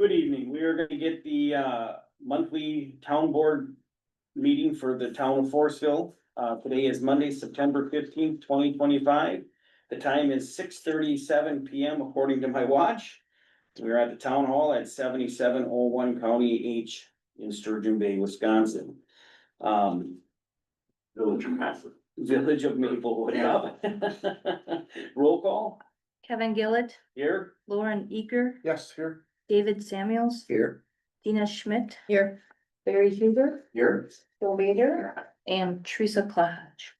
Good evening. We are gonna get the monthly town board meeting for the town of Forestville. Today is Monday, September 15th, 2025. The time is 6:37 PM according to my watch. We're at the town hall at 7701 County H in Sturgeon Bay, Wisconsin. Village of Maplewood. Village of Maplewood, yeah. Roll call Kevin Gillett, here. Lauren Eager, Yes, here. David Samuels, Here. Dina Schmidt. Here. Barry Huber, Here. Bill Vader, and Teresa Klahaj.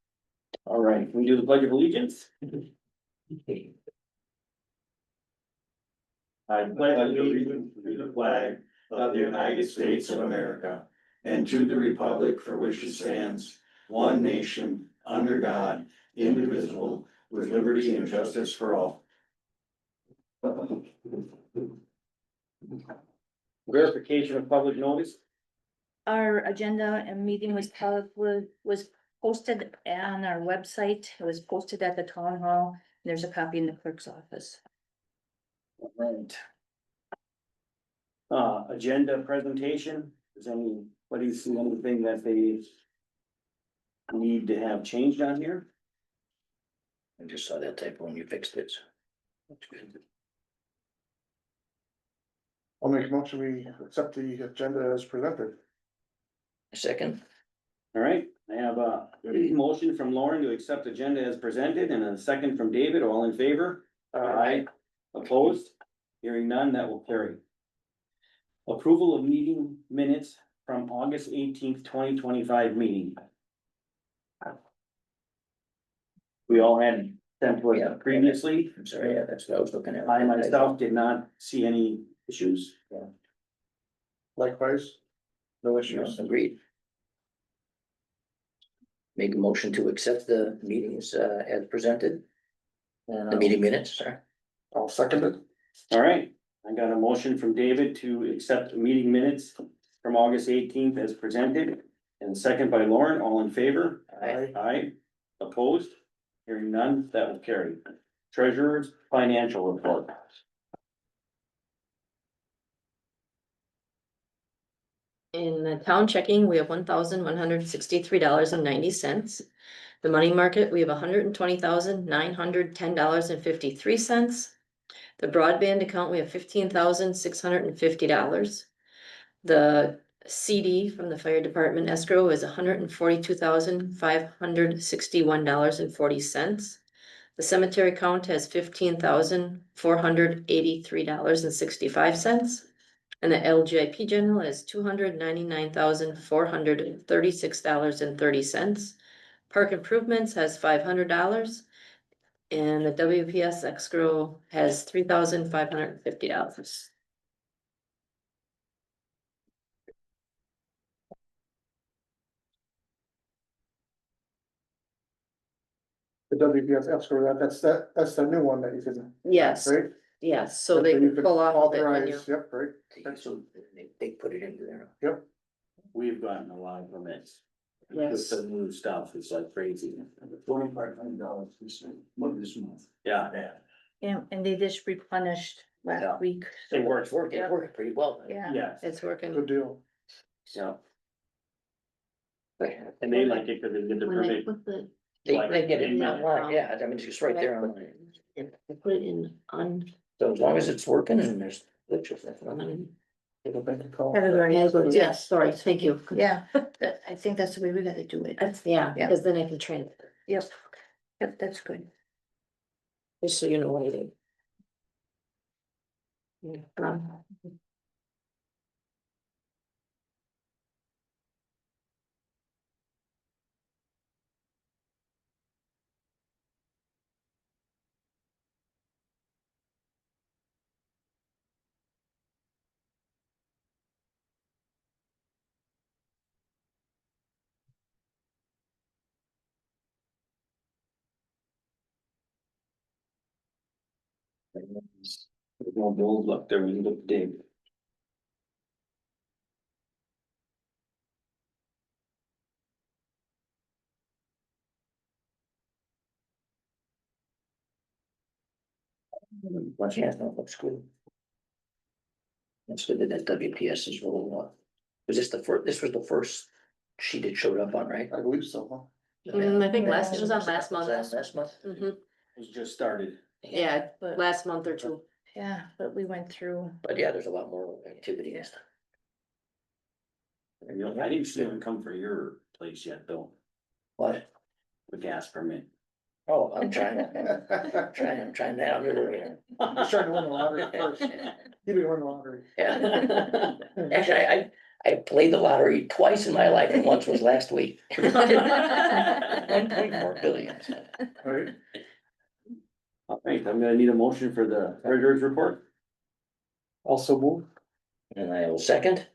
All right, can we do the pledge of allegiance? I pledge allegiance to the flag of the United States of America and to the republic for which it stands, one nation, under God, indivisible, with liberty and justice for all. Verification of public notice. Our agenda and meeting was posted on our website. It was posted at the town hall. There's a copy in the clerk's office. Right. Agenda presentation, does anybody see anything that they need to have changed on here? I just saw that typo and you fixed it. That's good. I'll make a motion, we accept the agenda as presented. A second, All right, I have a motion from Lauren to accept agenda as presented and a second from David, all in favor? Aye. Opposed? Hearing none, that will carry. Approval of meeting minutes from August 18th, 2025 meeting. We all had sent to Yeah. us previously. I'm sorry, yeah, that's what I was looking at. I myself did not see any issues. Likewise, no No, issues. agreed. Make a motion to accept the meetings as presented, the meeting minutes, sorry. I'll second it. All right, I got a motion from David to accept the meeting minutes from August 18th as presented. And second by Lauren, all in favor? Aye. Aye. Opposed? Hearing none, that will carry. Treasurer's financial report. In the town checking, we have $1,163.90. The money market, we have $120,910.53. The broadband account, we have $15,650. The CD from the fire department escrow is $142,561.40. The cemetery account has $15,483.65. And the LGIP general is $299,436.30. Park improvements has $500. And the WPS escrow has $3,550. The WPS escrow, that's the new one that you can. Yes, Right? yes, so they You can could pull off of it when you. authorize, yep, right. So they put it into there. We've gotten a lot of permits. Yes. With the new stuff, it's like crazy. $2,500 this month. Yeah. And they just replenished Yeah. last week. It works. It's working pretty well. Yeah, Yes. It's working. Good deal. Yeah. And they like it because they get the When I permit. put the. They Like, get it in online, yeah, I mean, it's just right there When I online. I put it in on. So as long as it's working and there's glitches, that's what I mean. Give a bank call. Yes, sorry, thank you. yeah, I think that's the way we gotta do it. That's, yeah, Yeah. because then I can train it, Yep, yep, that's good. just so you know what it is. There's no bills left there when you look dig. Yeah, that looks good. That's good that that WPS is rolling up. Was this this was the first sheet it showed up on, right? I believe so, I think it was on last month. Last month? Mhm. It was just started. Yeah, But- last month or two. Yeah, but we went through, But yeah, there's a lot more activity this time. I didn't see them come for your place yet, though, What? the gas permit. Oh, I'm trying, I'm trying that out here. He's trying to win the lottery first. He didn't win the lottery. Yeah. Actually, I played the lottery twice in my life, and once was last week. 1.4 billion. Right, All right, I'm gonna need a motion for the treasurer's report. also move. And I will second.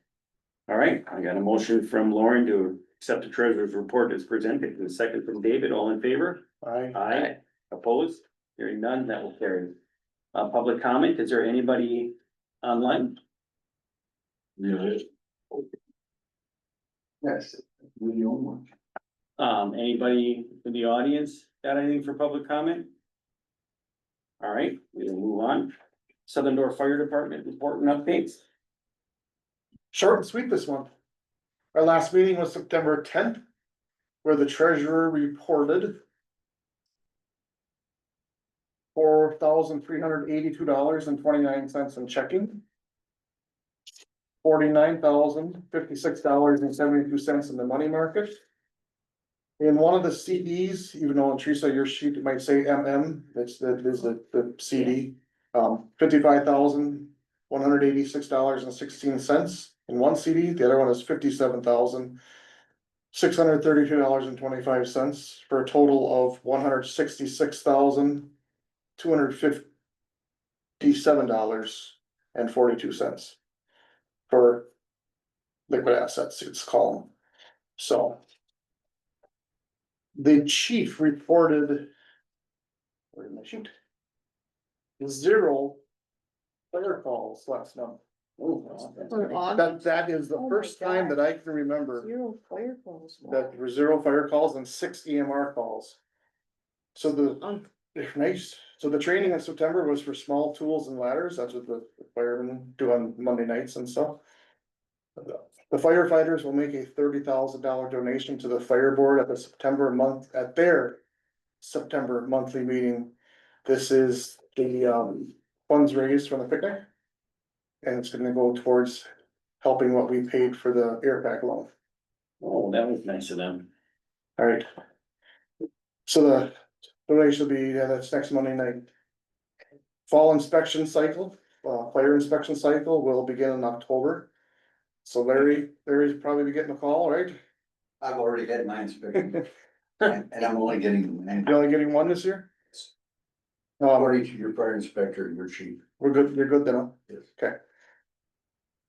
All right, I got a motion from Lauren to accept the treasurer's report as presented, and a second from David, all in favor? Aye. Aye. Opposed? Hearing none, that will carry. Public comment, is there anybody online? Yes. We're the only one. Anybody in the audience got anything for public comment? All right, we'll move on. Southern Door Fire Department report and updates. Short and sweet this month. Our last meeting was September 10th, where the treasurer reported $4,382.29 in checking. $49,056.72 in the money market. In one of the CDs, even though on Teresa, your sheet might say MM, that's the CD. $55,186.16 in one CD, the other one is $57,632.25, for a total of $166,257.42 for liquid assets, it's called. So the chief reported, where did my sheet? 0 fire calls last month. That is the Oh my first time that I can remember zero fire calls. that there were 0 fire calls and 6 EMR calls. So the training in September was for small tools and ladders, that's what the firemen do on Monday nights and stuff. The firefighters will make a $30,000 donation to the fire board at their September monthly meeting. This is the funds raised from the picnic. And it's gonna go towards helping what we paid for the air pack loan. Oh, that was nice of them. Alright. So the donation will be, that's next Monday night. Fall inspection cycle, fire inspection cycle will begin in October. So Larry's probably be getting a call, right? I've already had my inspection, and I'm only getting, You're only getting one this year? according to your fire inspector and your chief. We're good, you're good then, huh? Yes. Okay.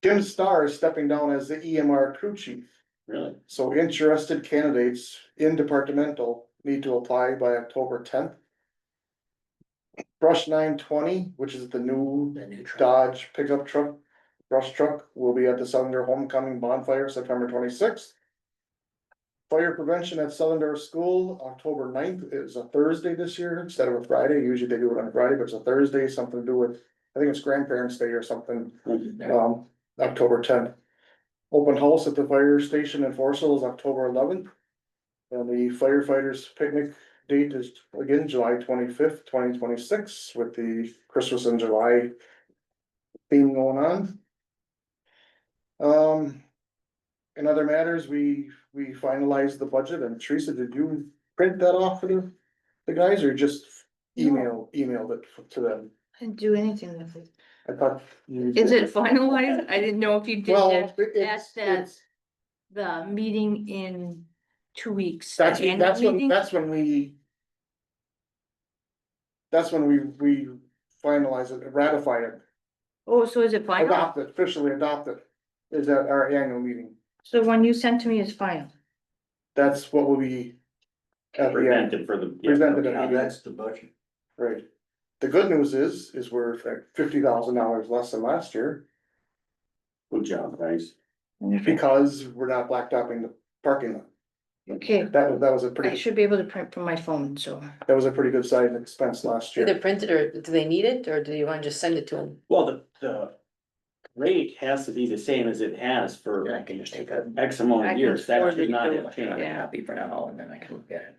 Kim Starr is stepping down as the EMR crew chief. Really? So interested candidates in departmental need to apply by October 10th. Brush 920, which is the new The new truck. Dodge pickup truck, brush truck, will be at the Southern Door Homecoming Bonfire, September 26th. Fire prevention at Southern Door School, October 9th, is a Thursday this year instead of a Friday. Usually they do it on a Friday, but it's a Thursday, something to do with, I think it's Grandparents' Day or something. October 10th. Open house at the fire station in Forestville is October 11th. And the firefighters picnic date is again July 25th, 2026, with the Christmas in July theme going on. In other matters, we finalized the budget, and Teresa, did you print that off for the guys, or just emailed it to them? I didn't do anything with it. I thought. you Is did. it finalized? I didn't know if you did Well, that it's, at that, it's, the meeting in 2 weeks. that's, the annual meeting? that's when we finalize it, ratify it, Oh, so is it final? adopt it, officially adopt it, is at our annual meeting. So when you sent to me is final. That's what will be at the end, Presented for the. Presented at Now, the that's the budget. right? The good news is we're at $50,000 less than last year, Good job, guys. because we're not blacktopping the parking lot. Okay, That was a I pretty, should be able to print from my phone, so. that was a pretty good sized expense last Either year. print it or do they need it, or do you wanna just send it to them? Well, the rate has to be the same as it has I for can just take a X amount I of can years, that forward should it not to- have changed. Yeah. copy for now, and then I can look at it.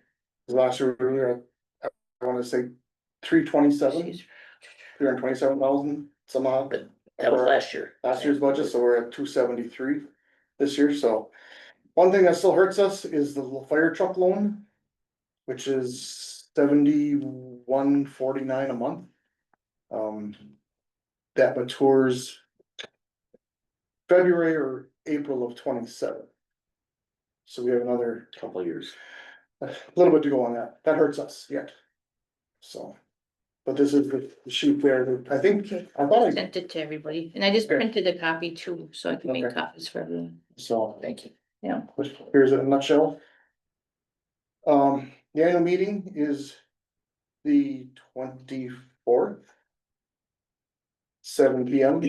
Last year, we were at, I wanna say, 327,000 somehow. But that was last year. Last year's budget, so we're at 273 this year, so. One thing that still hurts us is the fire truck loan, which is 71.49 a month. That matures February or April of 27. So we have another, Couple of years. a little bit to go on that, that hurts us yet. So, but this is the sheet there, that I think, Okay. I thought I, Sent it to everybody, and I just Okay. printed a copy too, so I can make Okay. copies for everyone. so, Thank you. Yeah. here's it in a nutshell. The annual meeting is the 24th. 7 p.m.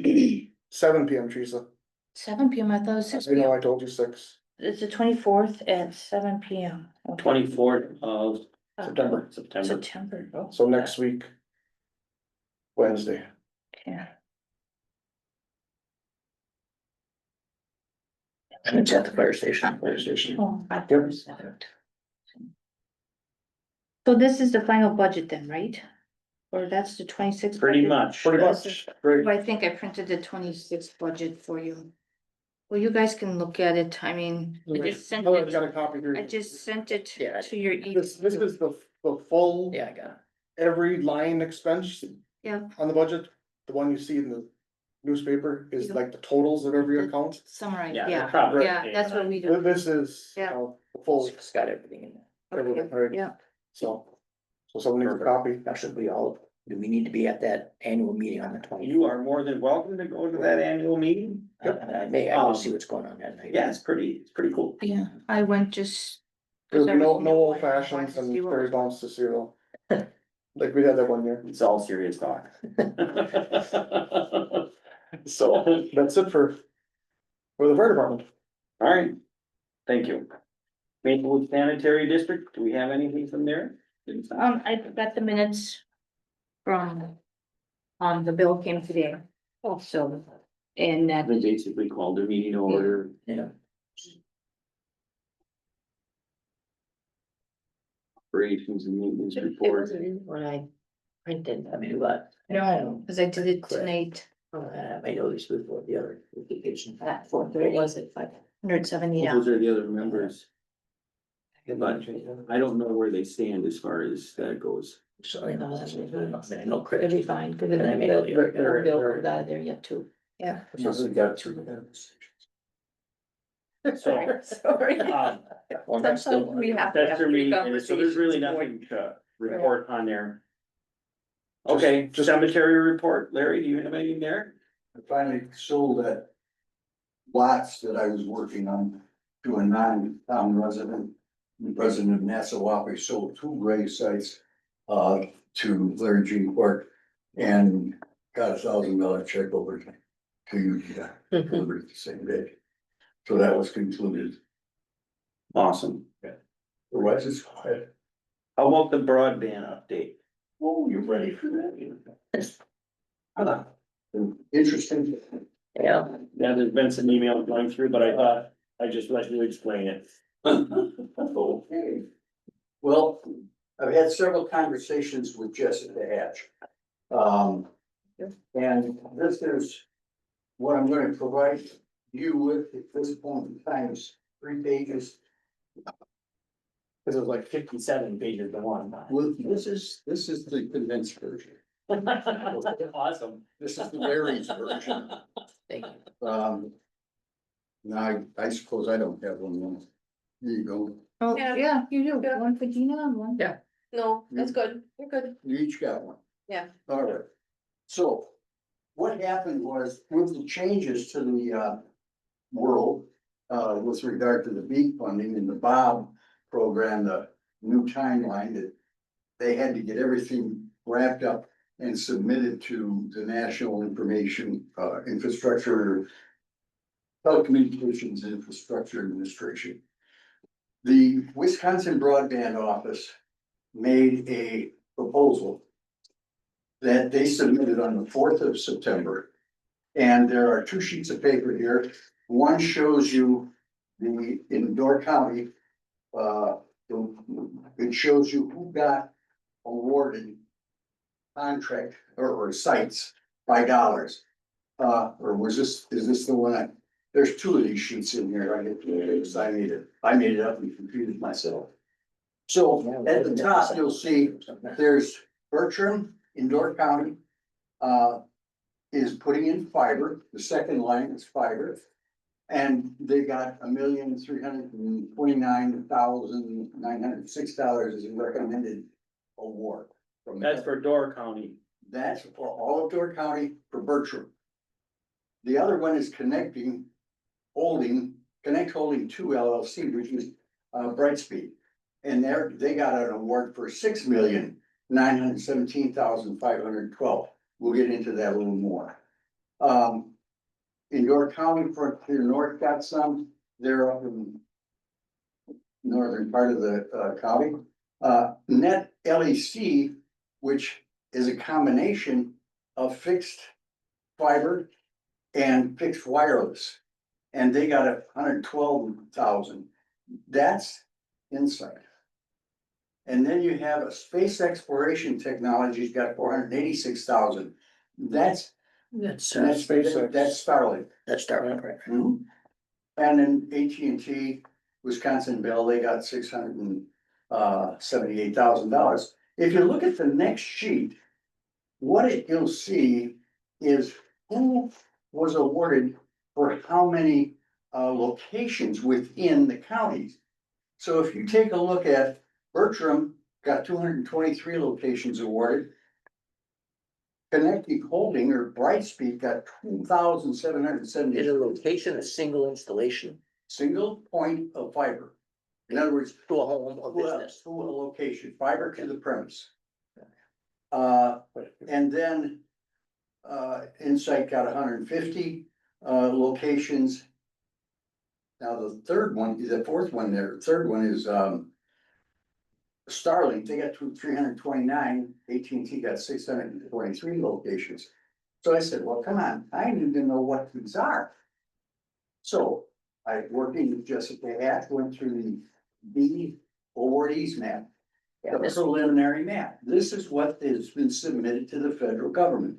7 p.m. Teresa, 7 p.m. I thought it was 6 I know p.m. I told you 6. It's the 24th at 7 p.m. Okay. 24th of September. September. September. Oh, So next week. Wednesday. yeah. And it's at the fire station. Fire station. Oh, I Yep. thought it was 7. So this is the final budget then, right? Or that's the 26th? Pretty budget? much. Pretty This much, great. I think I printed the 26th budget for you. Well, you guys can look at it, I mean, I just sent Oh, I got it, a copy here. I just sent it Yeah. to your email. This is the full, Yeah, I got it. every line expense Yeah, on the budget. The one you see in the newspaper is Yeah. like the totals of every account. summarize, Yeah, yeah, they're probably- yeah, that's what we do. This is, Yeah. the full, It's got everything in there. everything, right? Yeah, So someone needs a copy. Now, should we all, do we need to be at that annual meeting on the 20th? You are more than welcome to go to that annual meeting. I will see what's going on that night. Yeah, it's pretty cool. yeah, I went just. There'll be no, I no old wanted to fashions and see what Terry was- bounce to zero. Like we had that one year. It's all serious talk. So that's it for the fire department. All right, thank you. Maplewood Sanitary District, do we have anything from there? I got the minutes from, the bill came today. So, and that, They basically called a meeting order. Yeah. Operations and maintenance It report. wasn't in what I printed. I mean, what? no, cause I did it Correct. tonight, I know this before the other application. at What 4:30, was it? 170, yeah. Those are the other members. But I don't know where they stand as far as that goes. So, you know, that's, I know Chris. It'll be fine, cause And I the made bill, it- the Very, bill very- was out of there yet too. Yeah. So we got two of them. So, Sorry. Well, that's still. Sometimes we have- that's their meeting, minutes, so there's really conversations nothing to report on there. Okay, Just- cemetery report, Larry, do you have anything there? I finally sold that lots that I was working on to a non-town resident. The president of Nassau sold 2 grave sites, to Larry Jean Clark. And got $1,000 check over to you, delivered the same day. So that was concluded. Awesome. Otherwise, it's quiet. How about the broadband update? Oh, you're ready for that? Interesting. Yeah, Yeah, there's been some emails going through, but I thought I'd just let you explain it. Okay. Well, I've had several conversations with Jessica Hatch. And this is what I'm gonna provide you with at this point in time is 3 pages. Cause it was like 57 pages to one. Well, this is the condensed version. Awesome. This is the Larry's version. thank you. Now, I suppose I don't have one. There you go. Oh, Yeah. yeah, you do, Yeah. one for Gina and one. Yeah. No, that's good, you're good. You each got one. Yeah. All right. So what happened was with the changes to the world with regard to the BEAT funding and the Bob program, the new timeline that they had to get everything wrapped up and submitted to the National Information Infrastructure Telecommunications Infrastructure Administration. The Wisconsin Broadband Office made a proposal that they submitted on the 4th of September And there are two sheets of paper here. One shows you in Door County, it shows you who got awarded contract or sites by dollars. Or is this the one there's two of these sheets in here. I made it up and confused myself. So at the top, you'll see there's Bertram in Door County, is putting in fiber. The second line is fiber. And they got $1,329,906 as a recommended award. That's for Door County. That's for all of Door County for Bertram. The other one is Connect Holding 2 LLC, which is Brightspeed. And they got an award for $6,917,512. We'll get into that a little more. In York County, Frontier North got some, they're up in northern part of the county. Net LEC, which is a combination of fixed fiber and fixed wireless. And they got 112,000. That's Insight. And then you have a Space Exploration Technologies got 486,000. That's SpaceX. That's Starlink. That's Starlink, right? Mhm. And then AT&T, Wisconsin Bell, they got $678,000. If you look at the next sheet, what you'll see is who was awarded for how many locations within the counties. So if you take a look at Bertram, got 223 locations awarded. Connecting Holding or Brightspeed got 2,770. Is a location a single installation Single point of fiber. In other words, to a home or business? to a location, fiber to the premise. And then, Insight got 150, locations. Now, the third one is the fourth one there. The third one is, Starlink. They got 329, AT&T got 623 locations. So I said, well, come on, I need to know what these are. So I, working with Jessica Hatch, went through the awardees map. Yeah, The this- preliminary map. This is what has been submitted to the federal government.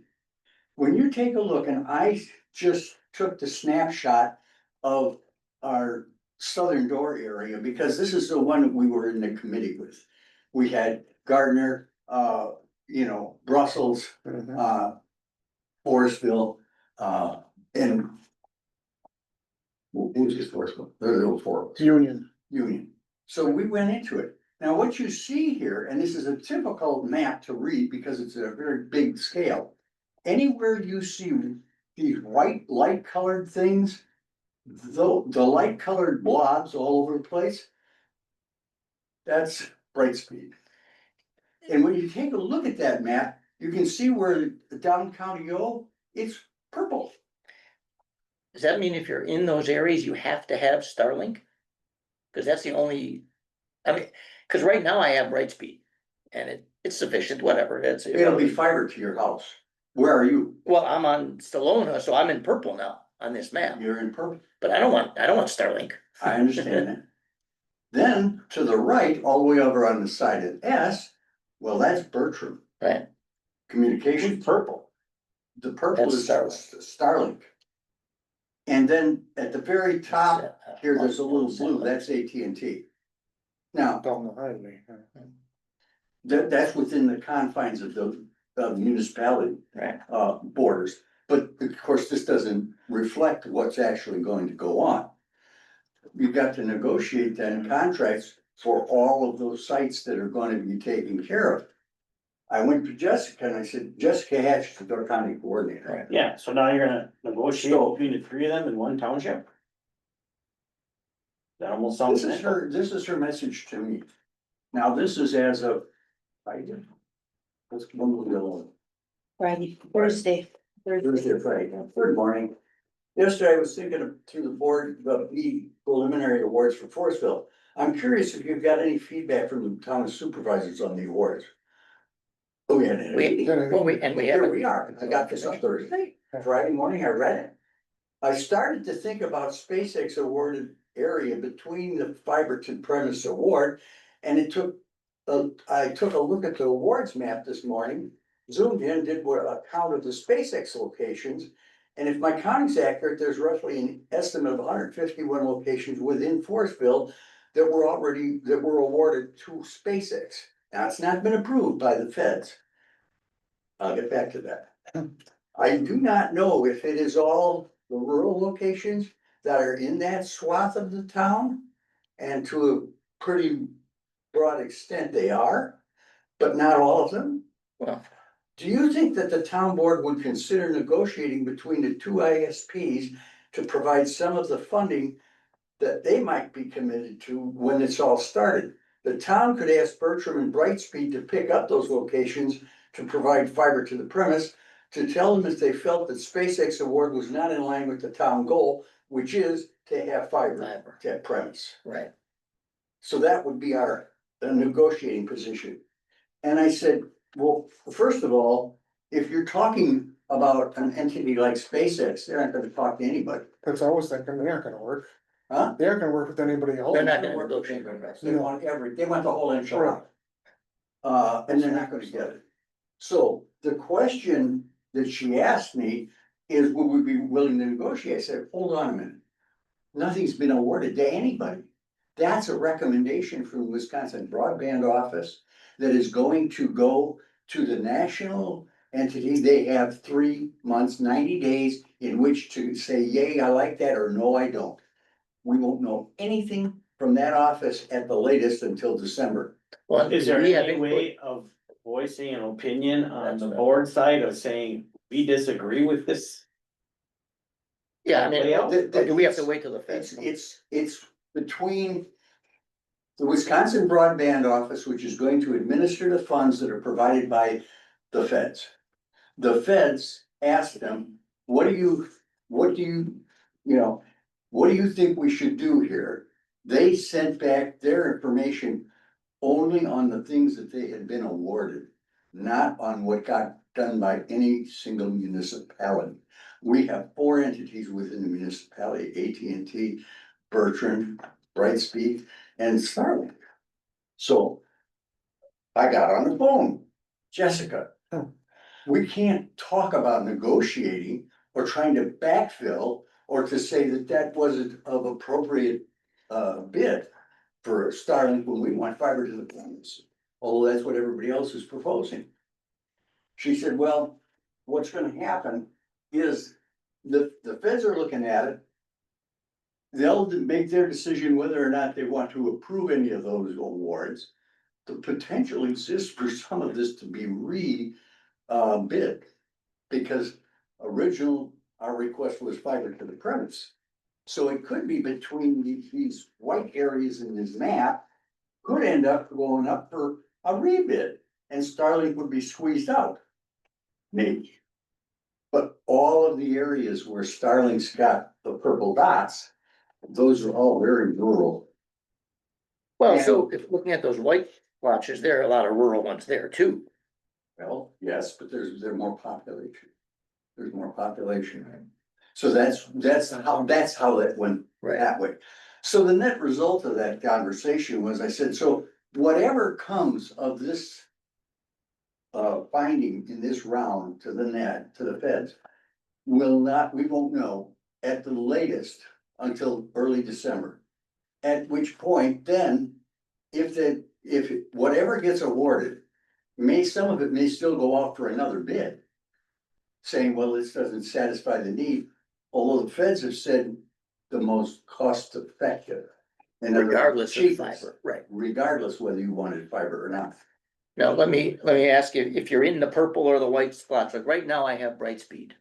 When you take a look, and I just took the snapshot of our southern door area, because this is the one that we were in the committee with. We had Gardner, Brussels, Forestville, and who's this Forestville? There's the four of us. Union. So we went into it. Now, what you see here, and this is a typical map to read because it's a very big scale. Anywhere you see these white light colored things, the light colored blobs all over the place, that's Brightspeed. And when you take a look at that map, you can see where the down County O, it's purple. Does that mean if you're in those areas, you have to have Starlink? Cause that's the only, cause right now I have Brightspeed and it's sufficient, whatever, It'll be fiber to your house. Where are you? Well, I'm on Stalona, so I'm in purple now on this map, You're in purple. but I don't want Starlink. I understand that. Then to the right, all the way over on the side of S, well, that's Bertram Right, Communications. Purple. The purple That's is Starlink. Starlink. And then at the very top here, there's a little blue, that's AT&T. Now, Down the highway. that's within the confines of the municipality right. borders. But of course, this doesn't reflect what's actually going to go on. You've got to negotiate then contracts for all of those sites that are going to be taken care of. I went to Jessica and I said, Jessica Hatch, the Door County coordinator. Right. Yeah, so now you're gonna negotiate between the three of them in one township? That almost sounds. This is her message to me. Now, this is as of, I did. Let's move the other one. Friday, Thursday. Thursday or Friday. Good morning. Yesterday I was thinking of through the board about the preliminary awards for Forestville. I'm curious if you've got any feedback from the town supervisors on the awards. Oh, yeah. We, well, we, and we Here have. we are, I got this on Thursday, Friday morning, I read it. I started to think about SpaceX awarded area between the fiber to premise award. And it took, I took a look at the awards map this morning, zoomed in, did a count of the SpaceX locations. And if my counting's accurate, there's roughly an estimate of 151 locations within Forestville that were awarded to SpaceX. Now, it's not been approved by the feds. I'll get back to that. I do not know if it is all the rural locations that are in that swath of the town. And to a pretty broad extent they are, but not all of them. Well, Do you think that the town board would consider negotiating between the two ISPs to provide some of the funding that they might be committed to when it's all started? The town could ask Bertram and Brightspeed to pick up those locations to provide fiber to the premise, to tell them if they felt that SpaceX award was not in line with the town goal, which is to have fiber to that premise. right, So that would be our negotiating position. And I said, well, first of all, if you're talking about an entity like SpaceX, they're not gonna talk to anybody. That's what I was thinking, they aren't gonna work. Huh? They aren't gonna work with anybody else. they're not gonna negotiate. They want they want the whole enchilada. And they're not gonna get it. So the question that she asked me is, would we be willing to negotiate? I said, hold on a minute. Nothing's been awarded to anybody. That's a recommendation from the Wisconsin Broadband Office that is going to go to the national entity. They have 3 months, 90 days in which to say, yay, I like that, or no, I don't. We won't know anything from that office at the latest until December. Well, Is there we have any input. way of voicing an opinion on the That's- board side of saying, we disagree with this? Yeah, I mean, layout? or do we have to wait till the feds? It's between the Wisconsin Broadband Office, which is going to administer the funds that are provided by the feds. The feds asked them, what do you, what do you think we should do here? They sent back their information only on the things that they had been awarded, not on what got done by any single municipality. We have 4 entities within the municipality, AT&T, Bertrand, Brightspeed, and Starlink. So I got on the phone, Jessica, we can't talk about negotiating or trying to backfill or to say that that wasn't of appropriate bid for Starlink when we want fiber to the premise, although that's what everybody else is proposing. She said, well, what's gonna happen is the feds are looking at it. They'll make their decision whether or not they want to approve any of those awards. The potential exists for some of this to be bid, because our request was fiber to the premise. So it could be between these white areas in this map, could end up going up for a rebid, and Starlink would be squeezed out. Maybe. But all of the areas where Starlink's got the purple dots, those are all very rural. Well, so if looking at those white blotches, there are a lot of rural ones there too. Well, yes, but there's more population. There's more population. So that's how that went Right. that way. So the net result of that conversation was, I said, so whatever comes of this finding in this round to the feds, we won't know at the latest until early December. At which point then, if whatever gets awarded, some of it may still go off for another bid. Saying, well, this doesn't satisfy the need, although the feds have said the most cost effective. And Regardless of fiber, right. Regardless whether you wanted fiber or not. Now, let me ask you, if you're in the purple or the white spots, like right now I have Brightspeed.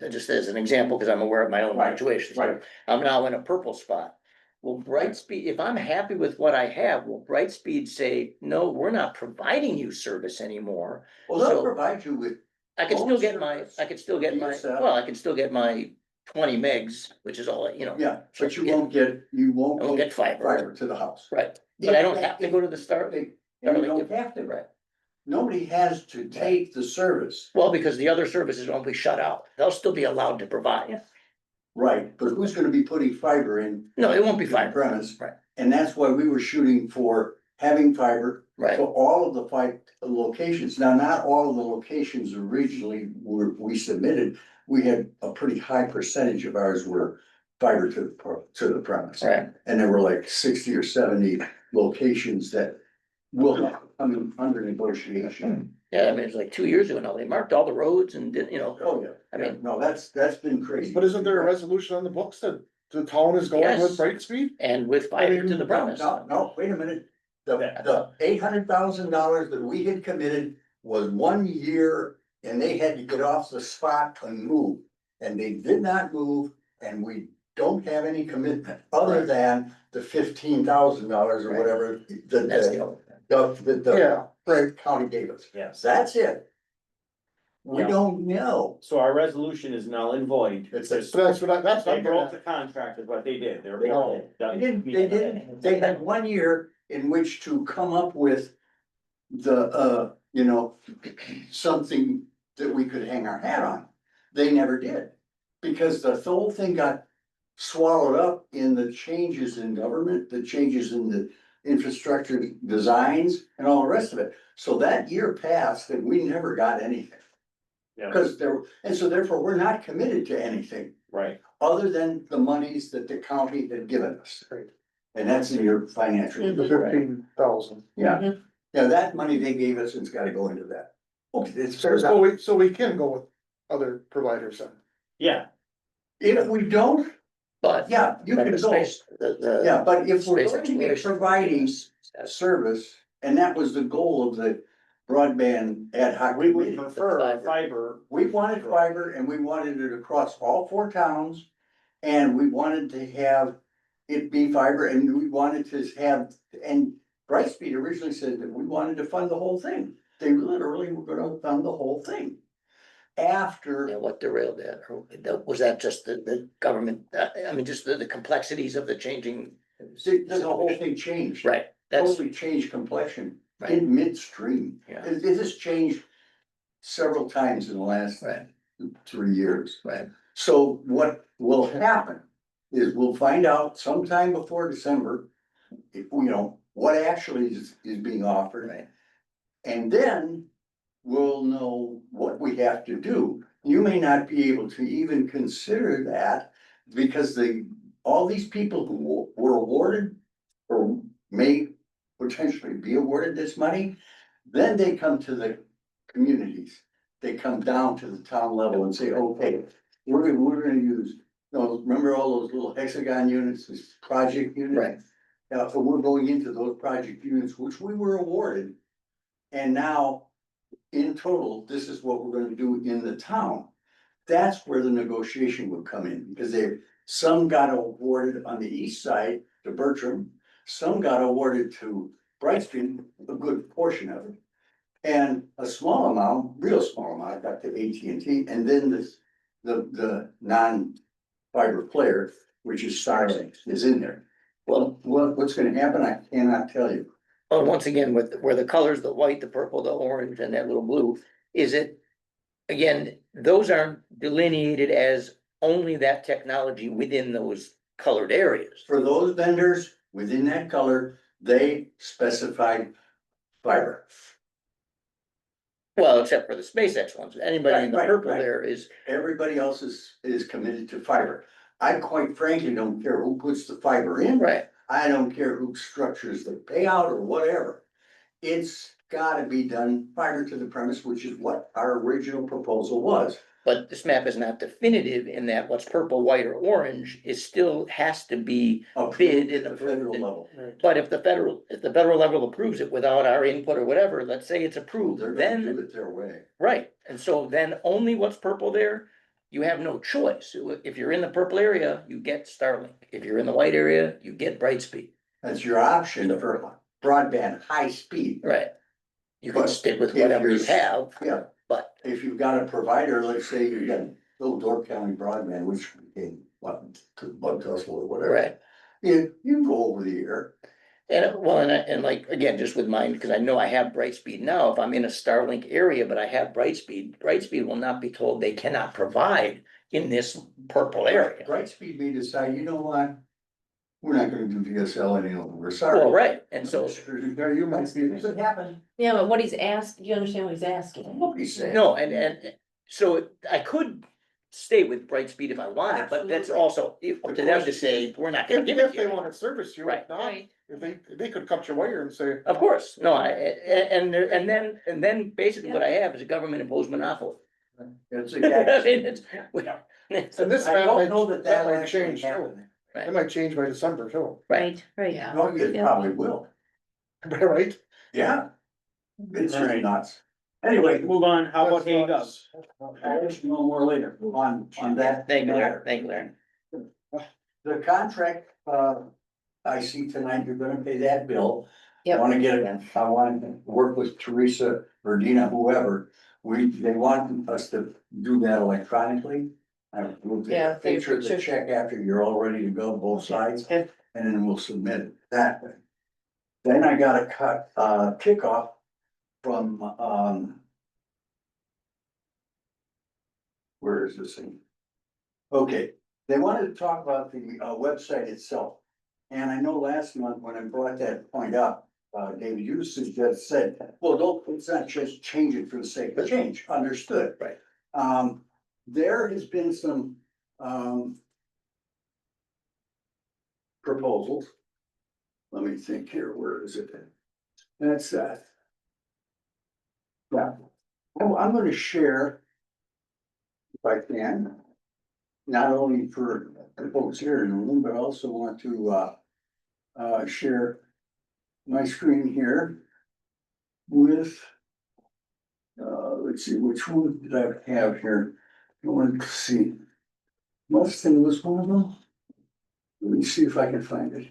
Just as an example, because I'm aware of my own Right, situation. right. I'm now in a purple spot. Will Brightspeed, if I'm happy with what I have, will Brightspeed say, no, we're not providing you service anymore? Well, they'll So- provide you with, I could still get my, service. I could still get my, DSL. well, I can still get my 20 megs, which is all, yeah, but you Yeah. won't I won't get fiber, fiber to the house. right? But I don't have to go to the Starlink. And you Starlink, don't have to, right? nobody has to take the service. Well, because the other services won't be shut out. They'll still be allowed to provide. Right, but who's gonna be putting fiber in? No, it won't be to the fiber. Premise. Right. And that's why we were shooting for having fiber Right, to all of the 5 locations. Now, not all of the locations originally we submitted. We had a pretty high percentage of ours were fiber to the premise. right. And there were like 60 or 70 locations that will come under negotiation. Yeah, I mean, it's like 2 years ago now. They marked all the roads and did, you know, Oh, yeah. I mean- No, that's been crazy. But isn't there a resolution on the books that the town is going Yes. with Brightspeed? and with fiber to the No, premise. no, wait a minute. The $800,000 that we had committed was 1 year and they had to get off the spot and move. And they did not move and we don't have any commitment other than the $15,000 or Right. whatever That's the, the, Yeah, right. county gave us. Yes. That's it. We Yeah. don't know. So our resolution is null and void. It's There's- So that's what that's what They I'm broke getting the contract is what they did. They're. No, they had 1 year in which to come up with the, something that we could hang our hat on. They never did, because the whole thing got swallowed up in the changes in government, the changes in the infrastructure designs and all the rest of it. So that year passed and we never got anything. Yeah. Because and so therefore, we're not committed to anything Right, other than the monies that the county had given us. Right. And that's in your financial. at. The 15,000. Yeah, yeah, that money they gave us, it's gotta go into that. Okay, it's fair. So we can go with other providers then. yeah, If we don't, but. yeah, you but can the go. space, the. Yeah, but if we're space going to be exploration- providing a service, and that was the goal of the broadband ad hoc we would committee. prefer fiber. We wanted fiber and we wanted it across all 4 towns. And we wanted to have it be fiber and we wanted to have, and Brightspeed originally said that we wanted to fund the whole thing. They literally were gonna fund the whole thing. After, Yeah, what derailed that? Or was that just the government, I mean, just the complexities of the changing? the whole thing changed. Right, that's, Totally changed complexion right, in midstream. yeah, It has changed several times in the last right, 3 years. right, So what will happen is we'll find out sometime before December, if, what actually is being offered. right. And then we'll know what we have to do. You may not be able to even consider that because all these people who were awarded or may potentially be awarded this money, then they come to the communities. They come down to the town level and say, okay, we're gonna use, remember all those little hexagon units, this project unit? Right. Yeah, so we're going into those project units, which we were awarded. And now, in total, this is what we're gonna do in the town. That's where the negotiation would come in, because some got awarded on the east side to Bertram, some got awarded to Brightspeed, a good portion of it. And a small amount, real small amount, got to AT&T, and then the non-fiber player, which is Starlink, is in there. Well, what's gonna happen, I cannot tell you. Well, once again, with where the colors, the white, the purple, the orange, and that little blue, is it? Again, those aren't delineated as only that technology within those colored areas. For those vendors within that color, they specified fiber. Well, except for the SpaceX ones, anybody in the Right, purple right. there is, Everybody else is committed to fiber. I quite frankly don't care who puts the fiber in. right, I don't care who structures the payout or whatever. It's gotta be done fiber to the premise, which is what our original proposal was. but this map is not definitive in that what's purple, white, or orange is still has to be. Approved Bid at the federal level. But if the federal level approves it without our input or whatever, let's say it's approved, They're gonna do then, it their way. right, and so then only what's purple there. You have no choice. If you're in the purple area, you get Starlink. If you're in the white area, you get Brightspeed. That's your option for broadband, high speed. Right. You can But stick with if whatever you you're- have, Yeah, but, if you've got a provider, let's say you got Little Dork County Broadband, which became Bud Tussle or whatever. right, You go over the air. And like, again, just with mine, because I know I have Brightspeed now, if I'm in a Starlink area, but I have Brightspeed will not be told they cannot provide in this purple area. Brightspeed may decide, you know what? We're not gonna do VSL any longer, sorry. Well, right, and so, Yeah, you might be. This could happen. Yeah, but what he's asked, do you understand what he's asking? Nobody's saying. no, and so I could stay with Brightspeed if I wanted, but that's also up to them to say, we're not gonna give it If to they you. wanna service you, Right. if not, Right. if they could cut your wire and say, Of course, no, and then basically what I have is a government imposed monopoly. It's I a. mean, it's- and this I map don't might, know that that might actually change too. happened. It might change by December too, Right, right. Yeah. No, it Yeah. probably will, right? yeah. It's just Alright. nuts. Anyway, Anyway, move on, how about That's Hague not- Up? I'll let you know more later on that. Thank you, Larry, matter. thank you, Larry. The contract, I see tonight, you're gonna pay that bill. Yep. Wanna get it, I want to work with Teresa or Dina, whoever, they want us to do that electronically. I will take Yeah, a picture of the sure. check after you're all ready to go, both sides, Okay. and then we'll submit it that way. Then I got a kickoff from, where is this thing? Okay, they wanted to talk about the website itself. And I know last month when I brought that point up, David, you said, well, don't, it's not just change it for the sake of change, understood. Right. There has been some proposals. Let me think here, where is it? That's that. Yeah, I'm gonna share, if I can, not only for the folks here in the room, but also want to share my screen here with, let's see, which one did I have here? I want to see. Mustang was one of them. Let me see if I can find it.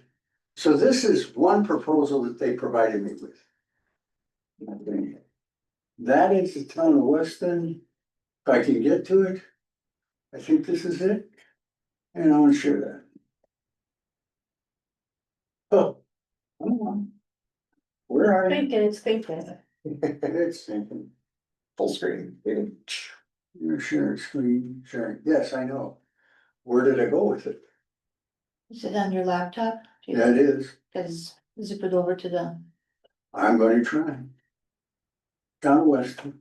So this is one proposal that they provided me with. That is the town of Weston. If I can get to it, I think this is it. And I want to share that. Oh, come on. Where are you? Thinking, it's thinking. It's thinking. Full screen. You're sharing screen, sharing. Yes, I know. Where did I go with it? Is it on your laptop? Yeah, it is. Cause zip it over to the. I'm gonna try. Town of Weston.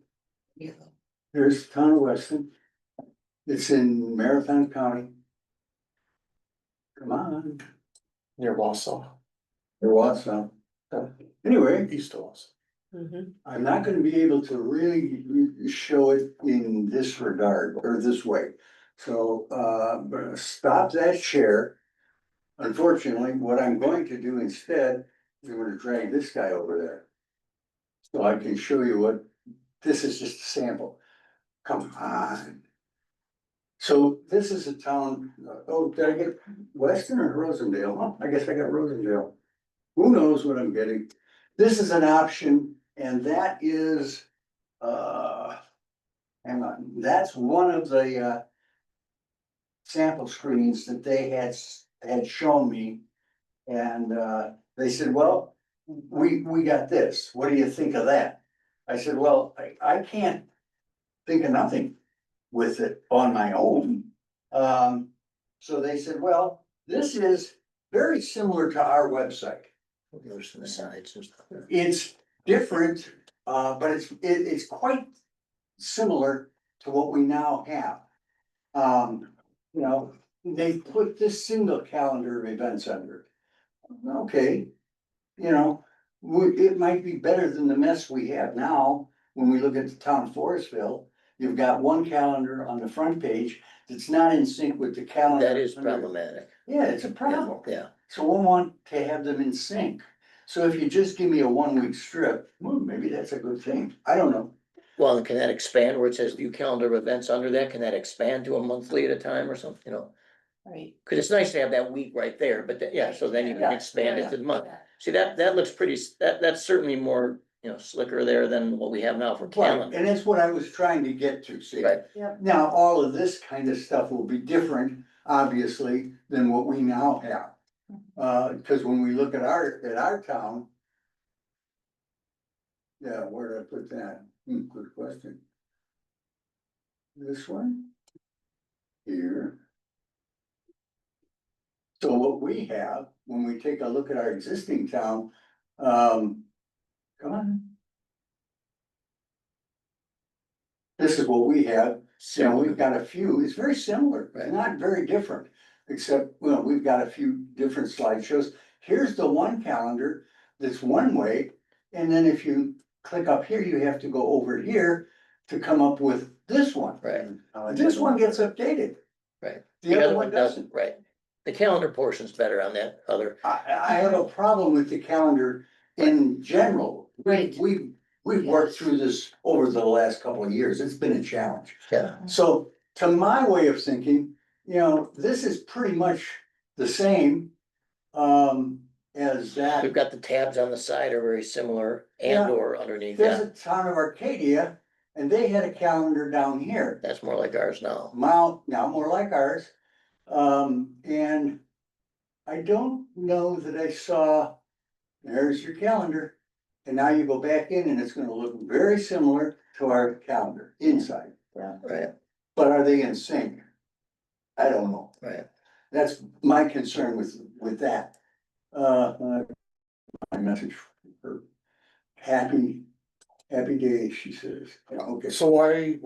Here's town of Weston. It's in Marathon County. Come on, Near Wausau, there was some. Anyway, east of Wausau. Mhm. I'm not gonna be able to really show it in this regard or this way. So, I'm gonna stop that share. Unfortunately, what I'm going to do instead, is I'm gonna drag this guy over there. So I can show you what, this is just a sample. Come on. So this is a town, oh, did I get Weston or Rosendale? Oh, I guess I got Rosendale. Who knows what I'm getting? This is an option and that is, hang on, that's one of the, sample screens that they had shown me. And, they said, well, we got this. What do you think of that? I said, well, I can't think of nothing with it on my own. So they said, well, this is very similar to our website. Goes to the sides and stuff. It's different, but it's quite similar to what we now have. You know, they put this single calendar of events under it. Okay, you know, it might be better than the mess we have now. When we look at the town of Forestville, you've got one calendar on the front page that's not in sync with the calendar. That is under- problematic. Yeah, it's a problem. Yeah, So we'll want to have them in sync. So if you just give me a 1 week strip, well, maybe that's a good thing. I don't know. well, and can that expand where it says view calendar of events under that? Can that expand to a monthly at a time or something, you know? Right. Cause it's nice to have that week right there, but yeah, so then you can Yeah. expand it to the month. See, that looks pretty, that's certainly more, you know, slicker there than what we have now for Right, calendar. and that's what I was trying to get to, see. Right. Now, all of this kind of stuff will be different, obviously, than what we now have. Cause when we look at our town. Yeah, where did I put that? Good question. This one? Here. So what we have, when we take a look at our existing town, come on. This is what we have, we've got a few, it's very similar, Right. not very different. Except, well, we've got a few different slideshows. Here's the one calendar that's one way, and then if you click up here, you have to go over here to come up with this one. Right, This one gets updated. right. The other one doesn't. Right. The calendar portion's better on that other, I have a problem with the calendar in general. Right. We've worked through this over the last couple of years. It's been a challenge. yeah, So to my way of thinking, this is pretty much the same as that. we've got the tabs on the side are very similar Yeah. and or underneath, There's yeah, a town of Arcadia and they had a calendar down here. that's more like ours now. Now more like ours. And I don't know that I saw, there's your calendar. And now you go back in and it's gonna look very similar to our calendar inside. Right, But are they in sync? I don't know. right. That's my concern with that. My message for her. Happy day, she says. Yeah, okay. So why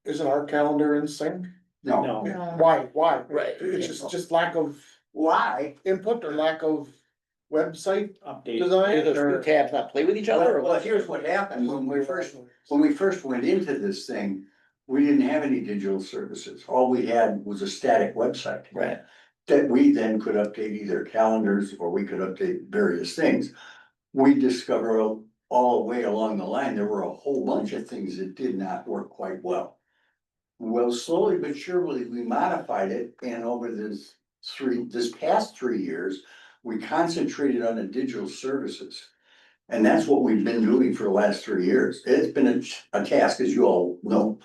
isn't our calendar in sync? No, No, No. Why? Right. It's just lack of why? input or lack of website update. Do design those two or? tabs not play with each other or Well, what? here's what happened when we first went into this thing, we didn't have any digital services. All we had was a static website. Right, That we then could update either calendars or we could update various things. We discovered all the way along the line, there were a whole bunch of things that did not work quite well. Well, slowly but surely, we modified it, and over this past 3 years, we concentrated on the digital services. And that's what we've been doing for the last 3 years. It's been a task, as you all know.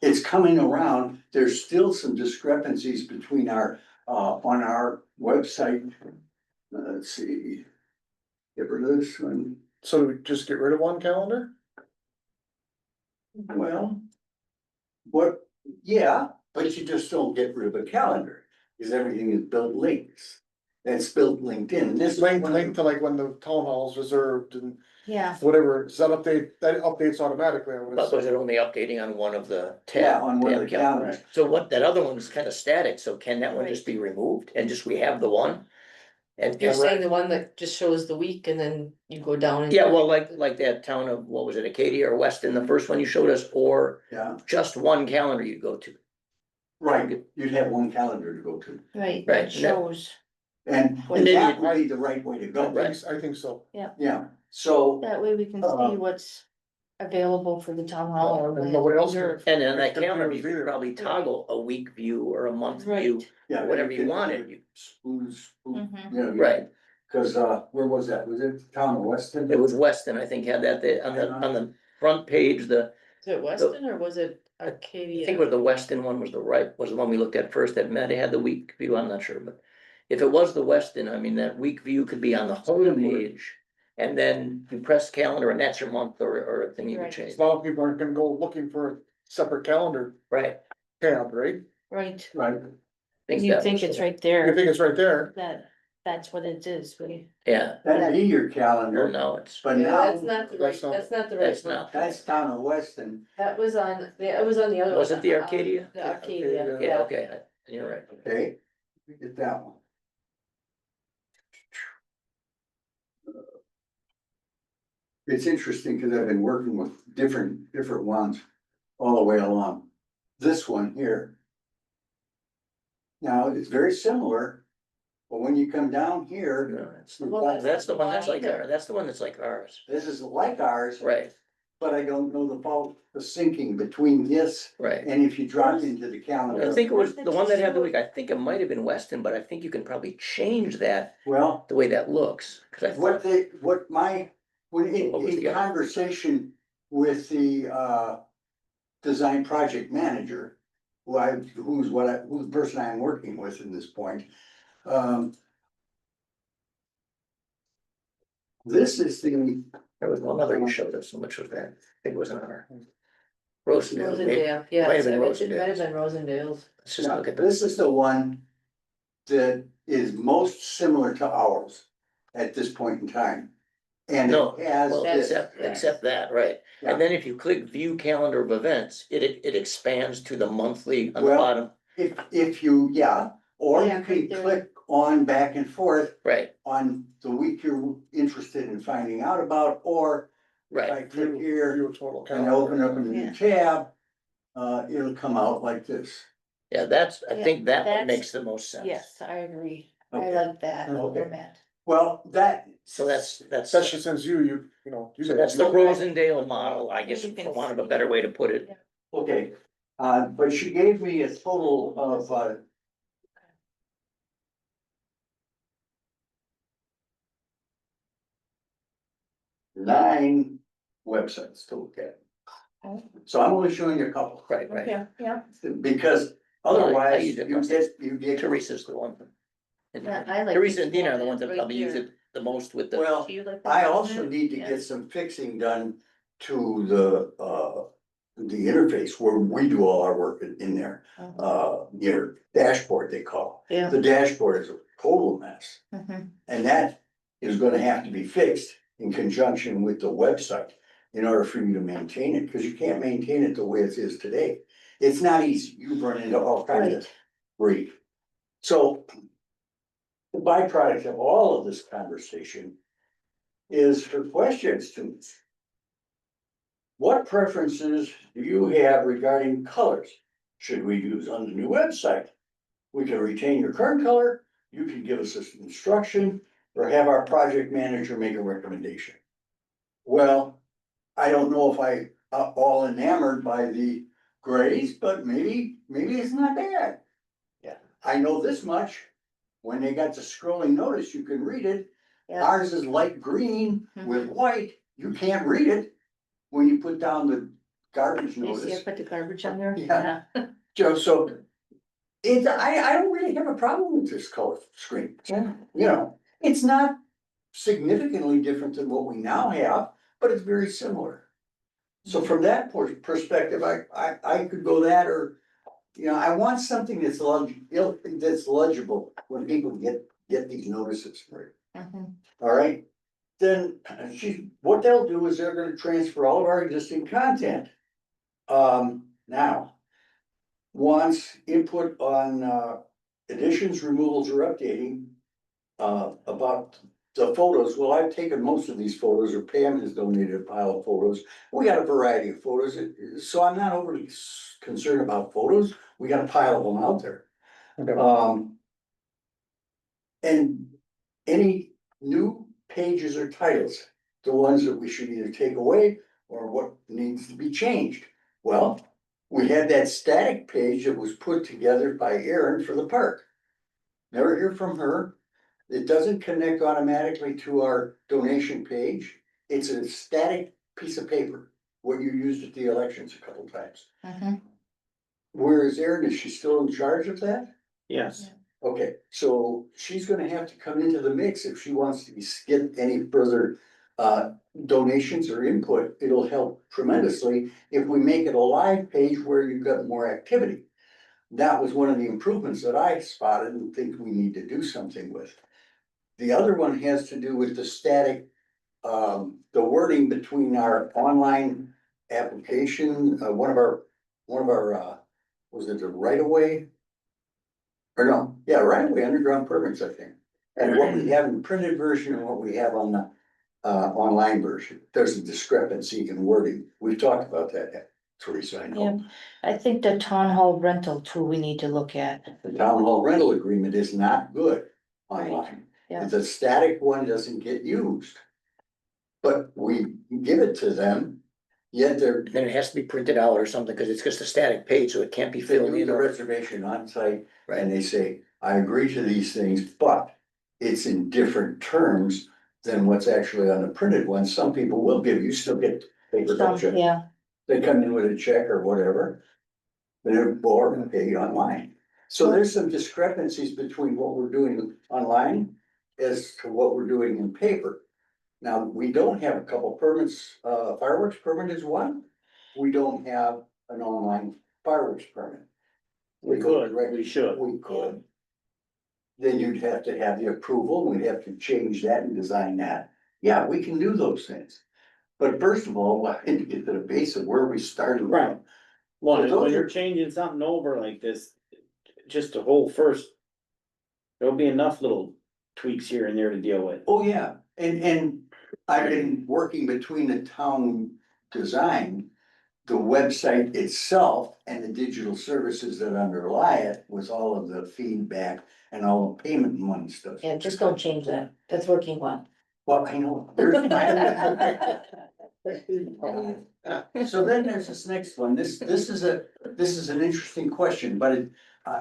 It's coming around. There's still some discrepancies between our, on our website. Let's see. Get rid of this one. So we just get rid of one calendar? Well, yeah, but you just don't get rid of a calendar, because everything is built links. That's built LinkedIn. This Link to like when the town hall's reserved and Yeah, whatever, does that updates automatically, I would but was assume. it only updating on one of the Yeah, tab? on one of tab the calendars? calendars. So what, that other one's kind of static, so can that one Right. just be removed and just we have the one? And, You're and- saying the one that just shows the week and then you go down and. yeah, well, like that town of, what was it, Acadia or Weston, the first one you showed us, or Yeah, just one calendar you go to? right. You'd have one calendar to go to. right, Right, that shows, And And then that you- would be the right way to go. I think so. Yeah, so, that way we can see what's available for the town hall or. And nobody else can. reserved. And then that Confused calendar, you could either. probably toggle a week view or a month view, Right. yeah. whatever you could- wanted, you- Who's, Mhm. yeah. right? Cause, where was that? Was it town of Weston? It was Weston, I think, had that, on the front page, Is it Weston or was it I Arcadia? think it was the Weston one was was the one we looked at first, that might have had the week view, I'm not sure, but. If it was the Weston, I mean, that week view could be on the home page, and then you press calendar and that's your month or a thing you can Right. change, A lot of people aren't gonna go looking for a separate calendar right? tab, right? Right, Right, you that think was- it's right You there, think it's right there? that's what it is, we, Yeah, that'd be your well, calendar, no, it's, but Yeah, now, that's not the right, That's not- that's not the that's right one. not, that's town of Weston. That was on, it was on the other. was one, it the Arcadia? The Arcadia, Yeah, okay, you're right. Okay, we get that one. It's interesting because I've been working with different ones all the way along. This one here. Now, it's very similar, but when you come down here, No, that's, Well, that's the one that's like mine. ours, that's the one that's like ours, this is like ours, right, but I don't know the syncing between this right. and if you drop into the I calendar. think it was the one that had the week, I think it might have been Weston, but I think you can probably change that, Well, the way that looks, cause I thought, when What was in the other? conversation with the design project manager. Who's the person I'm working with in this point. This is the, There was one other you showed us, which was that, I think it was an honor. Rosendale, maybe. Rosendale, yeah, Might have so been it might have Rosendale's. been Rosendale's. Let's just look at this. this is the one that is most similar to ours at this point in time. And No, it has well, this. except that, right, Yeah. and then if you click view calendar of events, it expands to the monthly on the Well- bottom, If you, yeah, or Yeah, you can right there. click on back and forth right, on the week you're interested in finding out about, or if I right, click here View a total and calendar. open up a new Yeah. tab, it'll come out like this. yeah, that's, I Yeah, think that one that's- makes the most sense. Yes, I agree. I Okay. like that Okay. format. Well, that. So that's, Especially since you know. you so guys- that's the Rosendale model, I guess, You can for want of a better way to put it. Okay, but she gave me a total of, nine websites to look at. So I'm only showing you a couple, Right, right, Okay, yeah, because Well, I otherwise use it you myself. get. Teresa's the one. And yeah, I like. Teresa this and Dina are the format ones that right probably use there. it the most with the, Well, Do you like that I also format? need to Yeah. get some fixing done to the interface where we do all our work in there. Your dashboard, they call. Yeah. The dashboard is a total mess, Mhm. and that is gonna have to be fixed in conjunction with the website in order for you to maintain it, because you can't maintain it the way it is today. It's not easy. You run into all kinds of grief. So the byproduct of all of this conversation is her questions to me. What preferences do you have regarding colors? Should we use on the new website? We can retain your current color, you can give us this instruction, or have our project manager make a recommendation. Well, I don't know if I all enamored by the grays, but maybe it's not bad. Yeah. I know this much, when they got the scrolling notice, you can read it. Yeah. Ours is light green with white, you can't read it when you put down the garbage You see, I notice. put the garbage on there. Yeah. Joe, so I don't really have a problem with this color screen. Yeah. You know, it's not significantly different than what we now have, but it's very similar. So from that perspective, I could go that, or, you know, I want something that's legible when people get these notices. Mhm. All right, then what they'll do is they're gonna transfer all of our existing content. Now, once input on additions, removals, or updating about the photos, well, I've taken most of these photos, or Pam has donated a pile of photos. We got a variety of photos, so I'm not overly concerned about photos, we got a pile of them out there. Okay. And any new pages or titles, the ones that we should either take away or what needs to be changed. Well, we had that static page that was put together by Erin for the park. Never hear from her. It doesn't connect automatically to our donation page. It's a static piece of paper, what you used at the elections a couple times. Mhm. Where is Erin? Is she still in charge of that? Yes, Okay, so she's gonna have to come into the mix if she wants to get any further donations or input. It'll help tremendously if we make it a live page where you've got more activity. That was one of the improvements that I spotted and think we need to do something with. The other one has to do with the static, the wording between our online application, one of our, was it the right of way? Or no, yeah, right away, underground permits, I think. And what we have in the printed version and what we have on the online version, there's a discrepancy in wording. We've talked about that, Teresa, I Yeah, know. I think the town hall rental too, we need to look at. The town hall rental agreement is not good online. yeah. The static one doesn't get used. But we give it to them, yet then it has to be printed out or something, cause it's just a static page, so it can't be they filled do in the or. reservation on site. And Right, they say, I agree to these things, but it's in different terms than what's actually on the printed one. Some people will give, you still get paper Some, check. yeah, They come in with a check or whatever. They're bored and pay online. So there's some discrepancies between what we're doing online as to what we're doing in paper. Now, we don't have a couple permits, fireworks permit is one. We don't have an online fireworks permit. We could, we should. We could. Then you'd have to have the approval, we'd have to change that and design that. Yeah, we can do those things. But first of all, I need to get to the base of where we started from. Right. Well, So and those when you're are- changing something over like this, just a whole first. There'll be enough little tweaks here and there to deal with. Oh, yeah, and I've been working between the town design, the website itself and the digital services that underlie it with all of the feedback and all the payment money stuff. Yeah, just don't change that. That's working well. Well, I know. So then there's this next one, this is an interesting question, but it,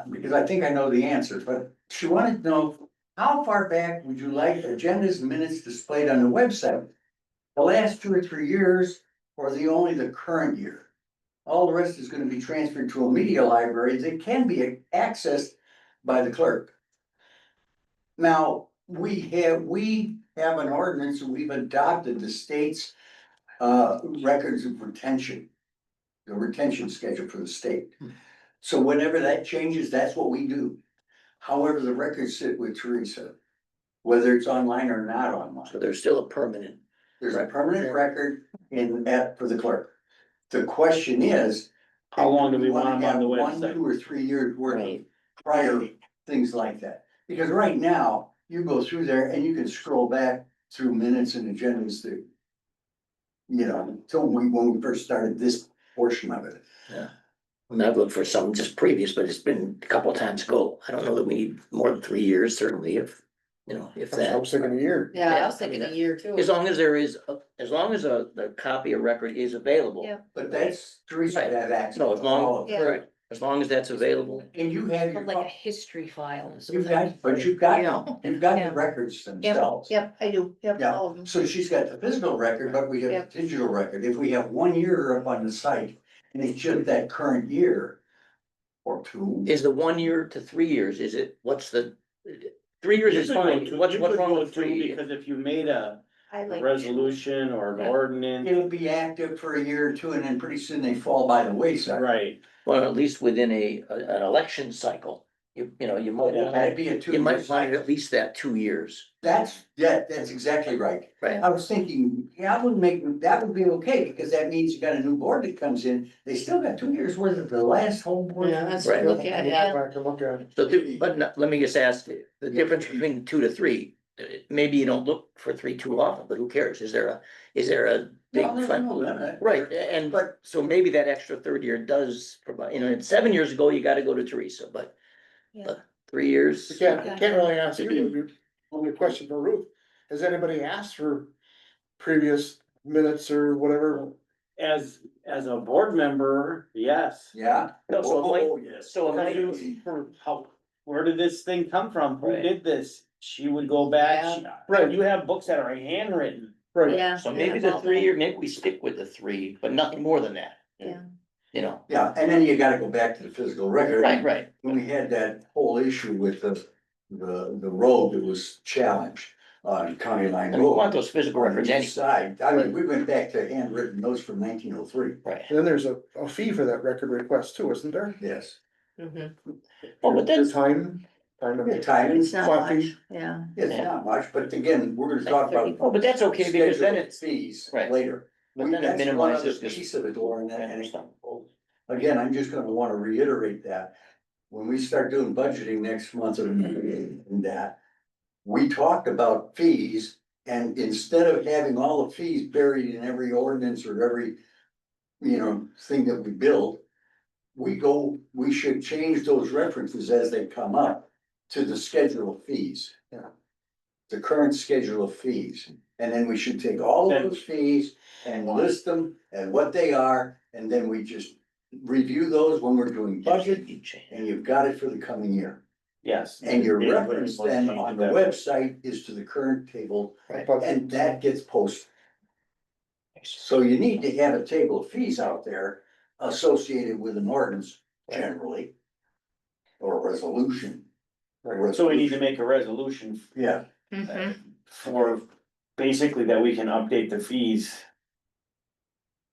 because I think I know the answer, but she wanted to know. How far back would you like agendas and minutes displayed on the website? The last 2 or 3 years, or only the current year? All the rest is gonna be transferred to a media library that can be accessed by the clerk. Now, we have an ordinance, and we've adopted the state's records of retention. The retention schedule for the state. So whenever that changes, that's what we do. However, the records sit with Teresa, whether it's online or not online. So there's still a permanent. There's a permanent record for the clerk. The question is. How long do we want them on have the 1, website? 2, or 3 years worth of Right. prior things like that. Because right now, you go through there and you can scroll back through minutes and agendas that. Until when we first started this portion of it. Yeah. I mean, I've looked for some just previous, but it's been a couple of times ago. I don't know that we need more than 3 years, certainly, if I that. was thinking a year. Yeah, I was I thinking mean, a year too. As long as there is, as long as the copy of record is available. Yeah. But that's Teresa Right. that access. No, as long- all of it. Yeah. Right, as long as that's available. And you have your. Like a history file. You've got, but you've got Yeah. the records themselves. Yep, I do, yep, Yeah. all of them. So she's got the physical record, but we have Yep. the digital record. If we have 1 year up on the site and it's just that current year. Or 2. Is the 1 year to 3 years, is it, what's the, 3 years You is could go fine, two- what's you what's could wrong go with two, 3? Because if you made a I like. resolution or an Yeah. ordinance, It'll be active for a year or 2 and then pretty soon they fall by the wayside. right, Well, at least within an election cycle, you might, Yeah. That'd be a you 2-year might find cycle. at least that 2 years. That's exactly right. Right. I was thinking, that would be okay, because that means you got a new board that comes in, they still got 2 years worth of the last home board. Yeah, that's Right. to look at, yeah. Go back and look at it. So, let me just ask, the difference between 2 to 3, maybe you don't look for 3 too often, but who cares? Is there a big? Right, and But so maybe that extra third year does provide, and 7 years ago, you gotta go to Teresa, but Yeah. 3 years. You can't really answer you. Only question for Ruth. Has anybody asked for previous minutes or whatever? as a board member, yes. Yeah. No, so it might- Oh, yes. so it might- For how, where did this thing come from? Who Right. did this? She would go back, Right. you have books that are handwritten. Right. Yeah. So maybe the 3 year, maybe we stick with the 3, but nothing more than that. Yeah. Yeah, and then you gotta go back to the physical record. Right, When we had that whole issue with the road that was challenged on County Line and we want Road. those physical On the records east anyway. side, I mean, we went back to handwritten notes from 1903. Right. And then there's a fee for that record request too, isn't there? Yes. Mhm. Oh, but that's, Time Yeah, of. timing, It's not Flat much, fee. yeah. it's not much, but again, we're gonna talk about. oh, but that's okay, because then schedule it's, Fees Right. later. but then it That's one other minimizes this. piece of it, Lauren, I and understand. again, I'm just gonna wanna reiterate that. When we start doing budgeting next month and that, we talked about fees. And instead of having all the fees buried in every ordinance or every, thing that we build. We should change those references as they come up to the schedule of fees. Yeah. The current schedule of fees, and then we should take all of those fees and list them and what they are, and then we just review those when we're doing budget, and you've got it for the coming year. Yes. And your Yeah, reference when then you on do the that. website is to the current table, Right. and that gets posted. So you need to have a table of fees out there associated with an ordinance generally. Or a resolution. So we need to make a resolution Yeah, Mhm. for basically that we can update the fees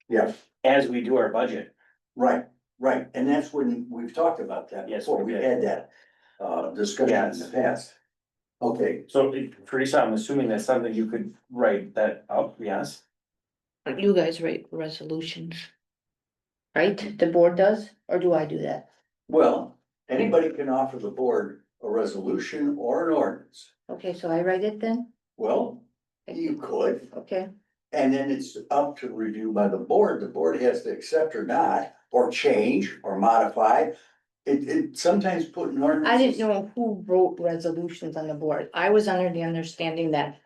Yeah, as we do our budget. right, right, and that's when we've talked about that Yes, before, we we did. had that discussion in the past. Okay, So Teresa, I'm assuming that's something you could write that up, yes? You guys write resolutions. Right? The board does, or do I do that? well, anybody can offer the board a resolution or an ordinance. Okay, so I write it then? Well, you could, Okay, and then it's up to review by the board has to accept or not, or change or modify. It sometimes put an ordinance. I didn't know who wrote resolutions on the board. I was under the understanding that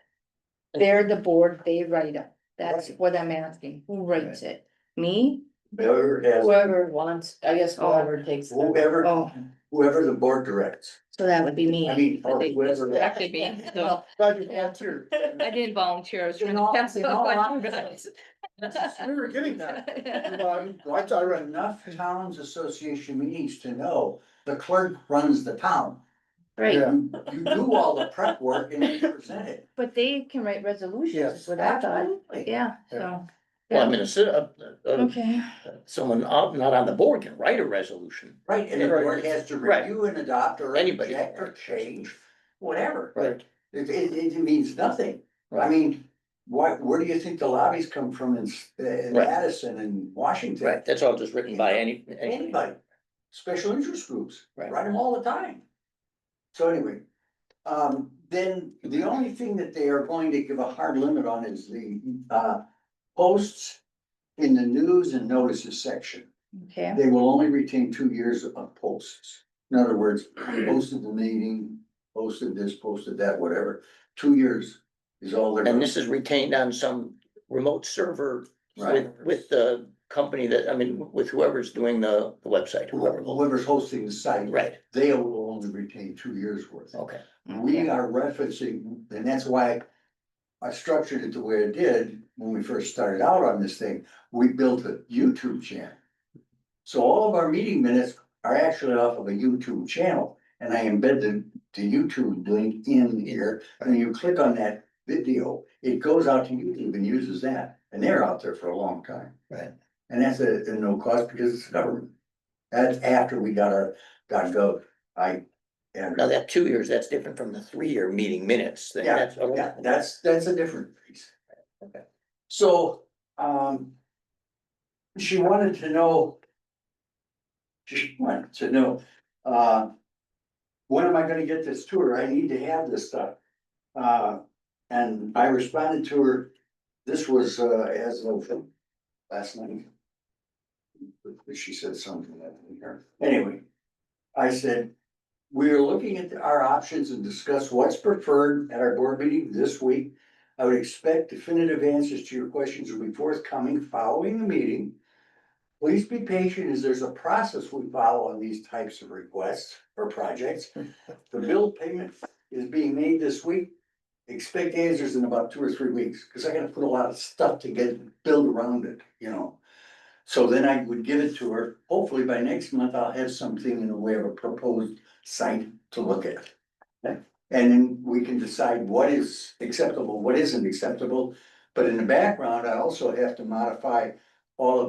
they're the board, they write them. That's Right. what I'm asking. Who writes it? Me? Whoever has, Whoever wants, I guess whoever takes. whoever, Oh, whoever the board directs. so that would be me. I mean, or think whoever. that could be, so. Glad you volunteered. I didn't volunteer, I was In all- in all honesty. We were getting that. I run enough towns association meetings to know the clerk runs the town. Right, Yeah. You do all the prep work and you present it. but they can write resolutions, Yes. is what I thought. Absolutely. Yeah, so. Well, I mean, Okay, someone not on the board can write a resolution. Right, and the Right. board has to Right. review and adopt or Anybody. reject or change, whatever. Right. It means nothing. I Right. mean, where do you think the lobbies come from in Right. Madison and Washington? Right, that's all just written by anybody. Anybody, special interest groups, Right. write them all the time. So anyway, then the only thing that they are going to give a hard limit on is the, posts in the news and notices section. okay, They will only retain 2 years of posts. In other words, posted the meeting, posted this, posted that, whatever, 2 years is all they're. And this is retained on some remote server Right. with the company that, I mean, with whoever's doing the website, whoever. Whoever's hosting the site. Right, They will only retain 2 years worth. okay. We are referencing, and that's why I structured it the way I did when we first started out on this thing. We built a YouTube channel. So all of our meeting minutes are actually off of a YouTube channel, and I embed the YouTube link in here. And you click on that video, it goes out to YouTube and uses that, and they're out there for a long time. Right. And that's a no cost because it's government. That's after we got our .gov. Now that 2 years, that's different from the 3-year meeting minutes thing. Yeah, That's- yeah, that's a different piece. Okay. So, she wanted to know. When am I gonna get this to her? I need to have this stuff. And I responded to her, this was, as of last night. She said something in here. Anyway, I said, we are looking at our options and discuss what's preferred at our board meeting this week. I would expect definitive answers to your questions will be forthcoming following the meeting. Please be patient as there's a process we follow on these types of requests or projects. The bill payment is being made this week. Expect answers in about 2 or 3 weeks, because I gotta put a lot of stuff to get build around it, you know. So then I would give it to her. Hopefully by next month, I'll have something in the way of a proposed site to look at. Okay. And then we can decide what is acceptable, what isn't acceptable. But in the background, I also have to modify all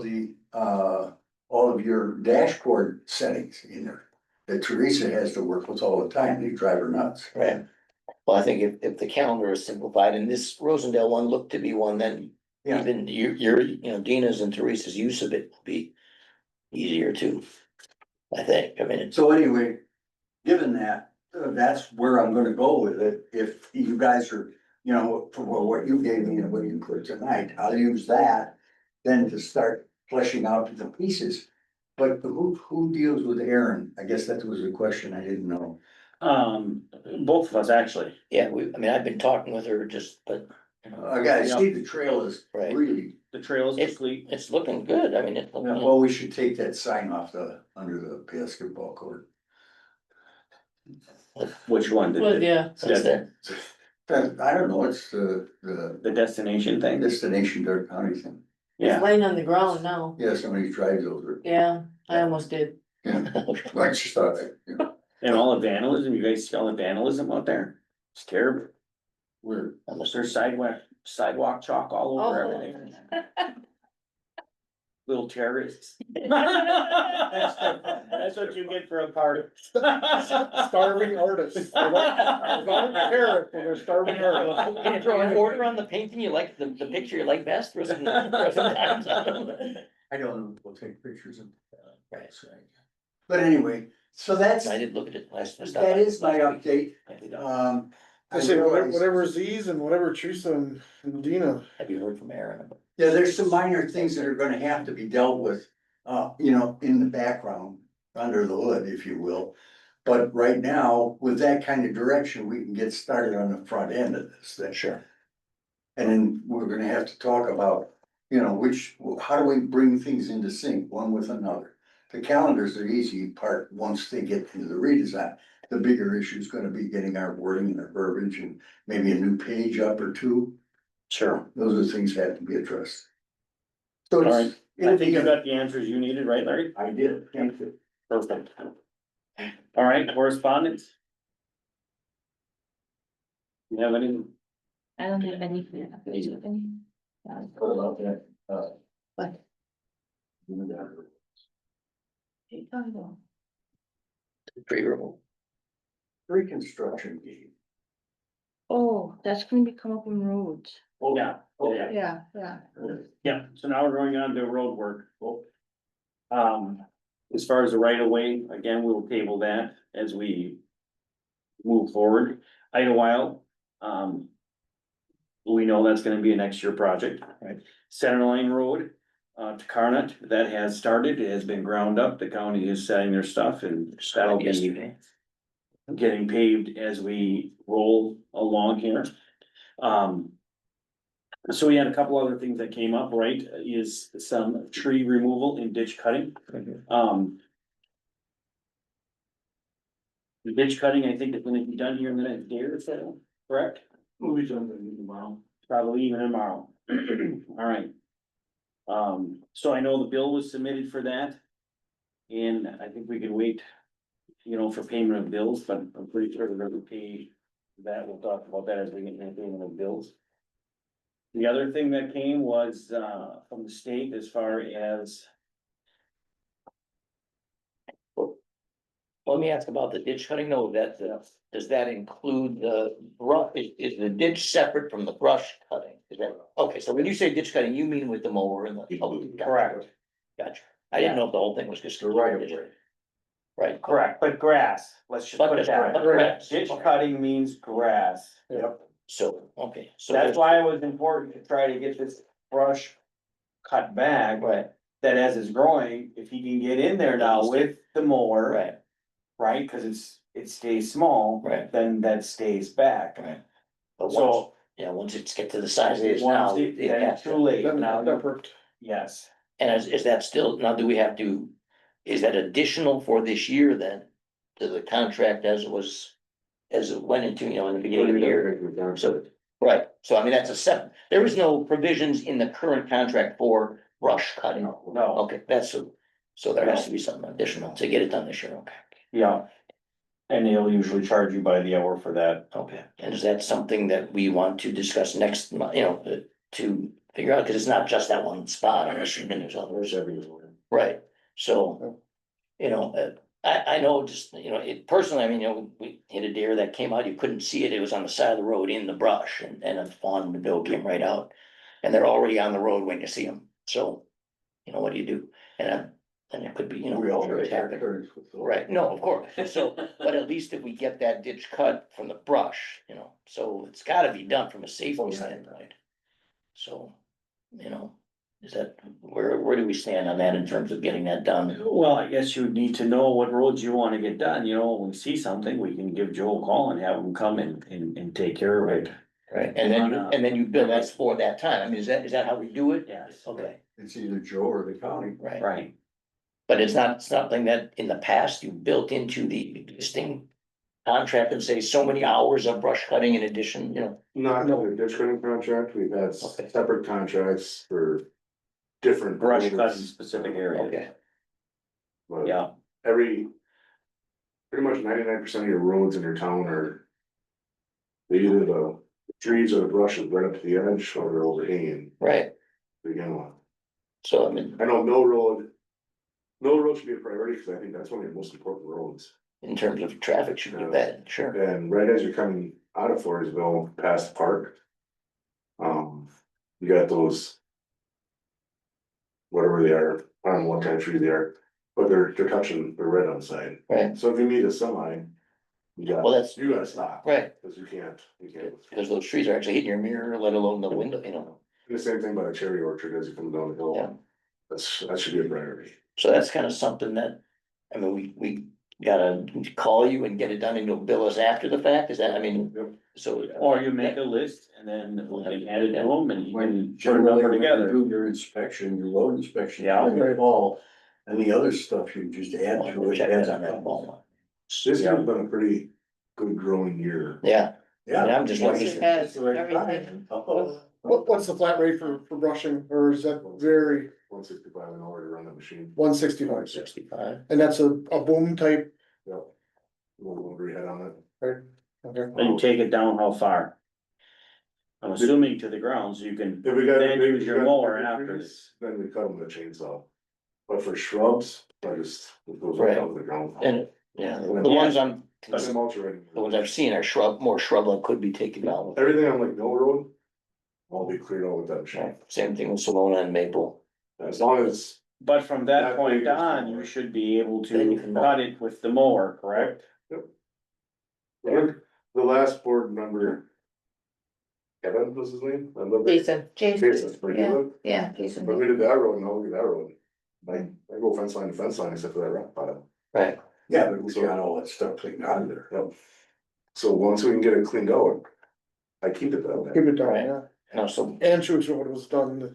of your dashboard settings in there. That Teresa has to work with all the time. They drive her nuts. Right. Well, I think if the calendar is simplified and this Rosendale one looked to be one, then Yeah. even Dina's and Teresa's use of it will be easier too. I think, I mean, it's, So anyway, given that, that's where I'm gonna go with it. If you guys are, you know, for what you gave me and what you put tonight, I'll use that. Then to start fleshing out the pieces. But who deals with Aaron? I guess that was a question I didn't know. Both of us actually. yeah, I mean, I've been talking with her just, but. You know, I gotta see the trail is Right. really, The trails are complete. it's looking good, I mean, it. well, we should take that sign off under the basketball court. Which one? The- Well, yeah, Since then, I don't know, it's the The destination thing? destination Dark County thing. it's Yeah, laying on the ground now. Yeah, somebody drives over. Yeah, I almost did. Yeah, I just thought, and all the vandalism, you guys see all the vandalism out there? It's terrible. we're, There's sidewalk, sidewalk chalk all over Oh. everything. Little terrorists. That's what you get for a party. Starving artists. They don't care if they're starving artists. And if you order on the painting you like, the picture you like best, throw some dimes on them. I don't know, we'll take pictures of. Right. But anyway, so that's, I did look at it last. that is my update. I say whatever, realize- whatever Z's and whatever Teresa and Dina. Have you heard from Aaron? Yeah, there's some minor things that are gonna have to be dealt with, in the background, under the hood, if you will. But right now, with that kind of direction, we can get started on the front end of this thing. Sure. And then we're gonna have to talk about, how do we bring things into sync, one with another? The calendars are easy part, once they get into the redesign. The bigger issue is gonna be getting our wording and our verbiage and maybe a new page up or two. Sure. Those are things that have to be addressed. So All right. it's, I think you got the answers you needed, right, Larry? I did, thank you. Perfect. All right, correspondence? You have any? I don't have any. What about that? What? Tree removal. Reconstruction gate. Oh, that's gonna be come up in roads. Oh, yeah. Oh, yeah. Yeah, yeah. Yeah, so now we're going on to road work. As far as the right of way, again, we'll table that as we move forward. Idlewild, we know that's gonna be a next year project. Right. Center Line Road, to Carnot, that has started, it has been ground up, the county is setting their stuff and that'll be Yesterday. getting paved as we roll along here. So we had a couple other things that came up, right, is some tree removal and ditch cutting. The ditch cutting, I think, is gonna be done here in the next day or so, correct? We'll be done tomorrow. Probably even tomorrow. All right. So I know the bill was submitted for that. And I think we can wait, for payment of bills, but I'm pretty sure we're gonna pay that. We'll talk about that as we get into payment of bills. The other thing that came was, from the state as far as, Let me ask about the ditch cutting, though, does that include the brush, is the ditch separate from the brush cutting? Is that, okay, so when you say ditch cutting, you mean with the mower and the. Oh, gotcha. correct, Gotcha, I didn't know if the whole thing was just. The right of way. Right. correct, but grass, let's just But put just that. grass. Ditch cutting means grass. Yep. So, okay, so. That's why it was important to try to get this brush cut back, Right, that as it's growing, if he can get in there now with the mower, right, right, cause it stays small. Right. Then that stays back. right. But once, So, once it's get to the size it is now. once it, it then has it's to- too late, Then now, separate. yes, And is that still, now do we have to, is that additional for this year then? To the contract as it went into, in the beginning of the year? So, right, so I mean, that's a separate, there is no provisions in the current contract for brush cutting. no, Okay, so there has to be something additional to get it done this year, okay. yeah. And they'll usually charge you by the hour for that. Okay, and is that something that we want to discuss next month, to figure out, cause it's not just that one spot, I'm assuming there's others everywhere. Right, so, I know just, it personally, I mean, we hit a deer that came out, you couldn't see it, it was on the side of the road in the brush and a fawn and the doe came right out. And they're already on the road when you see them, so, what do you do? And it could be, We all sure it get our happened. turns with those. Right, no, of course, so, but at least if we get that ditch cut from the brush, so it's gotta be done from a safety standpoint. So, is that, where do we stand on that in terms of getting that done? Well, I guess you would need to know what roads you wanna get done, when we see something, we can give Joe a call and have him come and take care of it. Right, and then you bill that's for that time, I mean, is that how we do it? Yes. Okay, It's either Joe or the county. right, Right, but it's not something that in the past you built into the existing contract and say so many hours of brush cutting in addition, Not in the ditch cutting contract, we've had Okay. separate contracts for different. brush roads, cut in specific areas, okay, but yeah, pretty much 99% of your roads in your town are either the trees or the brush is right up to the edge or they're overhanging right, to begin with. so I mean, I know Mill Road. Mill Road should be a priority, cause I think that's one of the most important roads. in terms of traffic should be bad, sure, And right as you're coming out of Forestville, past the park. You got those. Whatever they are, I don't know what kind of tree they are, but they're touching the red on the side. right, So if you meet a semi. Well, that's- You gotta stop. right, Cause you can't. because those trees are actually hitting your mirror, let alone the window, you know. The same thing by the cherry orchard as you come down the Yeah. hill. That should be a priority. So that's kind of something that, I mean, we gotta call you and get it done and you'll bill us after the fact, is that, I mean, Yep. so. Or you make a list and then we can add it to them and you When can put a generally number when you together. do your inspection, your road inspection. Yeah. in the fall, and the other stuff you just add to We'll it. check as that on it that comes. ball. This year's been a pretty good growing year. Yeah, Yeah. I'm just Yes, wondering- it has It's the right everything. time. What's the flat rate for brushing, or is that vary 165 an hour to run the machine. 165? 65. And that's a boom type, Yep. We'll rehead on it. right? Okay. And you take it down how far? I'm assuming to the ground, so you can If we got. then if use we your got mower bigger after trees, this. Then we cut them with a chainsaw. But for shrubs, it goes Right. right down to the ground. And, yeah, the ones I'm, But I'm altering. the ones I've seen are more shrubland could be taken down. Everything on like Mill Road. All be cleared out with that machine. Right, same thing with Simona and Maple. As long as, But from that That point big is on, smaller. you should be able Then you to can mow. cut it with the mower, correct? the last board member. Kevin was his name? I love it. Jason, Jason's pretty yeah, good. yeah, Jason. But we did that road, now look at that road. I go fence line to fence line except for that rock pile. Right, Yeah, but we got all that stuff cleaned out of there. Yep. So once we can get it cleaned out. I keep it that way. Keep it down, Right. yeah. no, so, Andrews Road was done,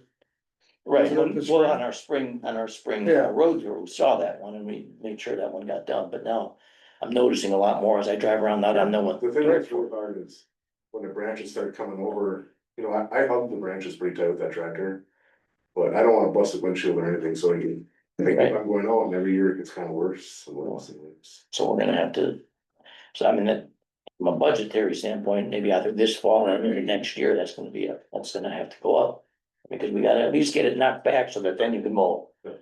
right, Was it this well, spring? on our spring Yeah. roads, where we saw that one and we made sure that one got done, but now. I'm noticing a lot more as I drive around, now I know what. The thing that's really hard is when the branches start coming over, I hug the branches pretty tight with that tractor. But I don't wanna bust the windshield or anything, so I keep Right. on going out and every year it gets kinda worse and worse and worse. So we're gonna have to, so I mean, that, from a budgetary standpoint, maybe either this fall or maybe next year, that's gonna have to go up. Because we gotta at least get it knocked back so that then you can mow. Yeah.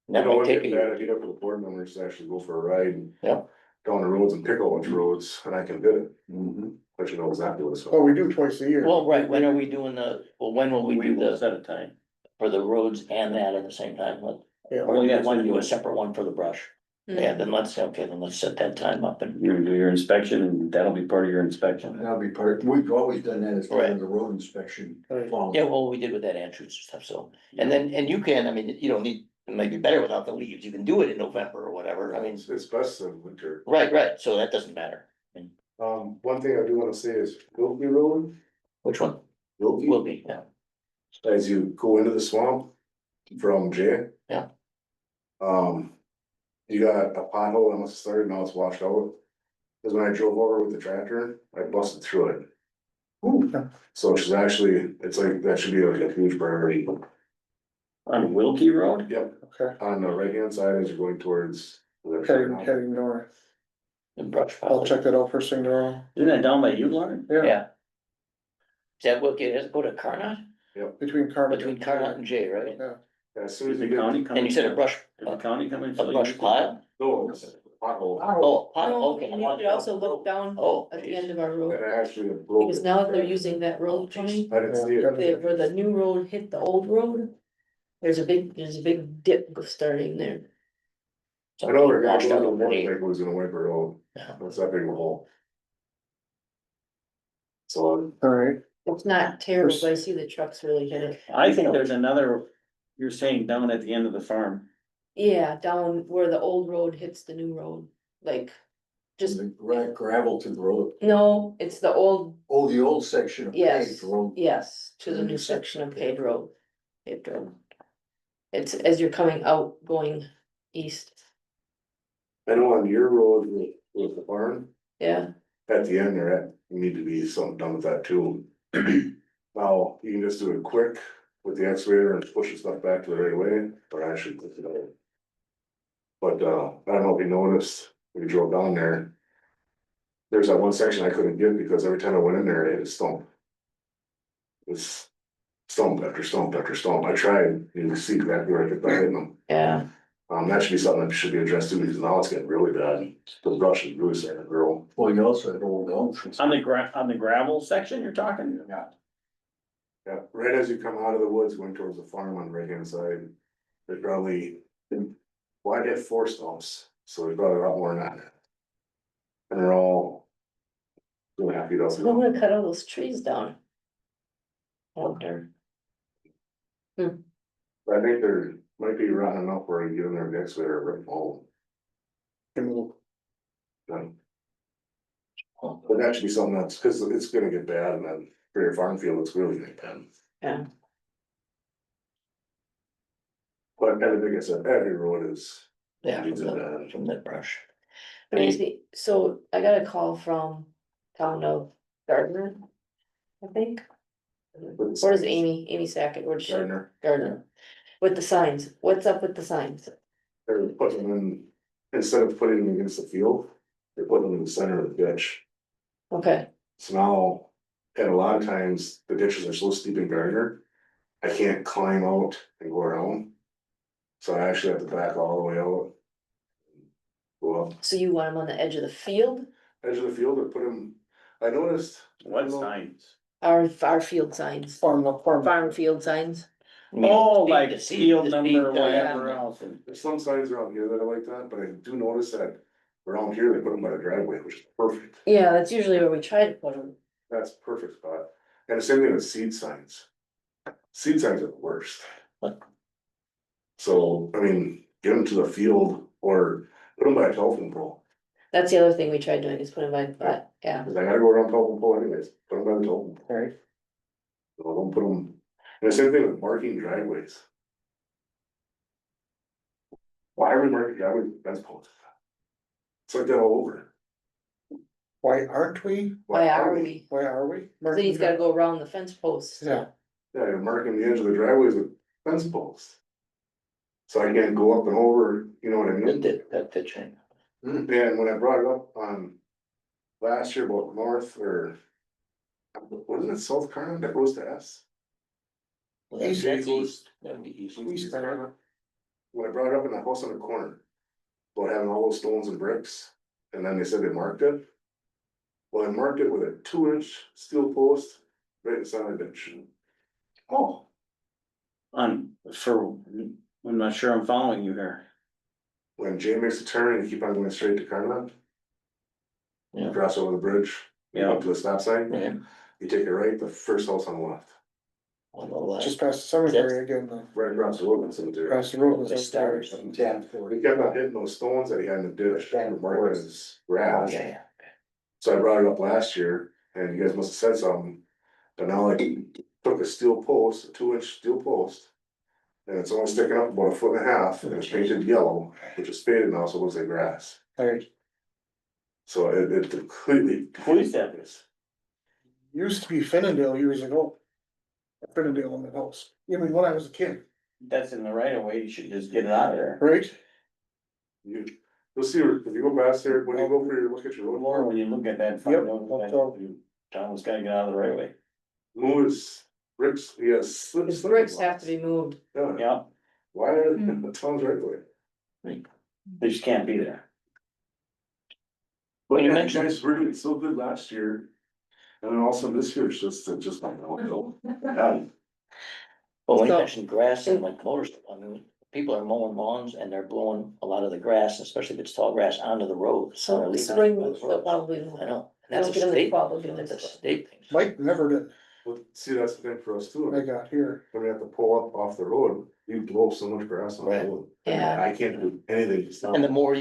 And that You know, might when take you a get year. bad, I get up with the board members to actually go for a ride and. Yeah. Down the roads and pick a bunch of roads and I can bid it, Mhm. but you know exactly what's. oh, we do twice a year. Well, right, when are we doing when will we do Weeks the, at a time. for the roads and that at the same time? Yeah. Or Well, do yeah, you wanna so do you- a separate one for the brush? Yeah, then let's set that time up and. You do your inspection and that'll be part of your inspection. That'll be part, we've always done that as part Right. of the road inspection. Right. fall. Yeah, well, we did with that Andrews and stuff, so, and then, and you can, I mean, you don't need, it might be better without the leaves, you can do it in November or whatever, I mean. It's best in winter. Right, so that doesn't matter. One thing I do wanna say is Wilkie Road, Which one? Wilkie, Will be, yeah, as you go into the swamp from Jay. Yeah. You got a pothole that must have started, now it's washed out. Cause when I drove over with the tractor, I busted through it. So it's actually, it's like, that should be like a huge priority. On Wilkie Road? Yep, Okay, on the right hand side as you're going towards. heading north. the brush I'll pile, check that out first thing tomorrow. Isn't that down by Ular? Yeah, yeah. Is that what, does it go to Carnot, between Carter. between Carnot and Jay, right? Yeah. As soon Is as the you get. county coming? And you said a brush, Is the county coming? a brush pile? No, it's a pothole. Oh, pile, No, okay. and you could also look down Oh, at the end geez. of our And road, I actually broke. because it. now that they're using that road coming, I didn't see it. where the new road hit the old road. There's a big dip starting there. So I know we're we gonna washed go out to over one here. thing was gonna wipe her out. Yeah. That's that big of a hole. So, Alright, It's not terrible, but I see the trucks really hit it. I think there's another, you're saying down at the end of the farm. Yeah, down where the old road hits the new road, like, just, The gravel to the road. no, it's the old, Oh, the old section of yes, paved road. yes, to the new section of paved road. Paved road. It's as you're coming out, going east, I know on your road with the barn, yeah, at the end there, you need to be something done with that too. Now, you can just do it quick with the excavator and push the stuff back to the right way, or actually put it over. But, I don't know if you noticed, when you drove down there. There's that one section I couldn't get because every time I went in there, it hit a stump. It's stump after stump after stump. I tried, you see exactly where I could hit them. Yeah, That should be something that should be addressed too, because now it's getting really bad. The brush is really starting to grow. Well, you also had old elm trees. On the gravel section you're talking? Yeah, Yeah, right as you come out of the woods going towards the farm on the right hand side, they probably, well, I hit 4 stumps, so there's probably a lot more than that. And they're all 2.5 feet up. so I'm gonna cut all those trees down. Out there. But I think there might be rotten enough where you get in there next to it or rip them all. Done. But that should be something that's, cause it's gonna get bad and then for your farm field, it's really gonna get bad. Yeah. But everything I said, every road is. Yeah, needs it done. from that brush. Crazy. So I got a call from town of Gardner, I think. Where's Amy Sackett, where's she? Gardner, Gardner. With the signs, what's up with the signs? they're putting them in, instead of putting them against the field, they're putting them in the center of the ditch. Okay, So now, and a lot of times, the ditches are so steep in Gardner, I can't climb out and go around. So I actually have to back all the way out. Go up so you want them on the edge of the field? edge of the field or put them, I noticed. What signs? Our field signs, farm field signs? Oh, like The speed- field the speed number or dial. whatever else. There's some signs around here that are like that, but I do notice that around here, they put them by the driveway, which is perfect. Yeah, that's usually where we try to put them. That's perfect spot. And the same thing with seed signs. Seed signs are the worst. So, I mean, get them to the field or put them by a telephone pole. That's the other thing we tried doing is putting by, but, yeah. Cause I gotta go around telephone pole anyways, put them by the telephone pole. Right. So don't put them, and the same thing with marking driveways. Why are we marking driveways with fence posts? It's like that all over. Why aren't we? Why are we? Why are we? So he's gotta go around the fence posts. Yeah. Yeah, you're marking the edge of the driveways with fence posts. So I can't go up and over, you know what I mean? That ditching. And when I brought it up on last year about north or. Wasn't it South Carolina that goes to S? Well, that's East. east, that'd be east. East Carolina. When I brought it up in the house on the corner. About having all those stones and bricks, and then they said they marked it. Well, I marked it with a 2-inch steel post right in the center of the ditch. Oh. I'm not sure I'm following you here. When Jay makes a turn and you keep on going straight to Carolina. Yeah. Cross over the bridge, Yeah. up to the stop sign, Yeah. you take it right, the first house on the left, On the left. Just past the cemetery again, though. right across the road in the cemetery. Across the road was The the stars. stars. He kept on hitting those stones that he had in the ditch, and marking his Oh, grass. yeah. So I brought it up last year, and you guys must have said something, but now I took a steel post, a 2-inch steel post. And it's only sticking up about 1.5 feet, and it's painted yellow, which is faded now, so it looks like grass. Right. So it completely. Who said this? Used to be Fennendale years ago. Fennendale on the house, even when I was a kid, That's in the right of way, you should just get it out of there. right? You'll see, if you go past there, when you go for your, look at your road. More when you look at that. Yep. John's gotta get out of the right of way. Move his bricks, he has slip. His bricks have to be moved. Yeah, Yeah, why are the towns right away? they just can't be there. But you you mentioned- guys were doing so good last year. And then also this year, it's just not going. Well, when you So- mentioned grass and like motors, I mean, people are mowing lawns and they're blowing a lot of the grass, especially if it's tall grass, onto the road. So they're So leaving it spring, on the they'll road. probably. I know, and They'll that's a get them in state, fall, they'll get them in that's a fall. state thing. Mike never did, Well, see, that's the thing for us too. I got here. When we have to pull up off the road, you blow so much grass on the Right. road. Yeah. I can't do anything to stop. And the it. more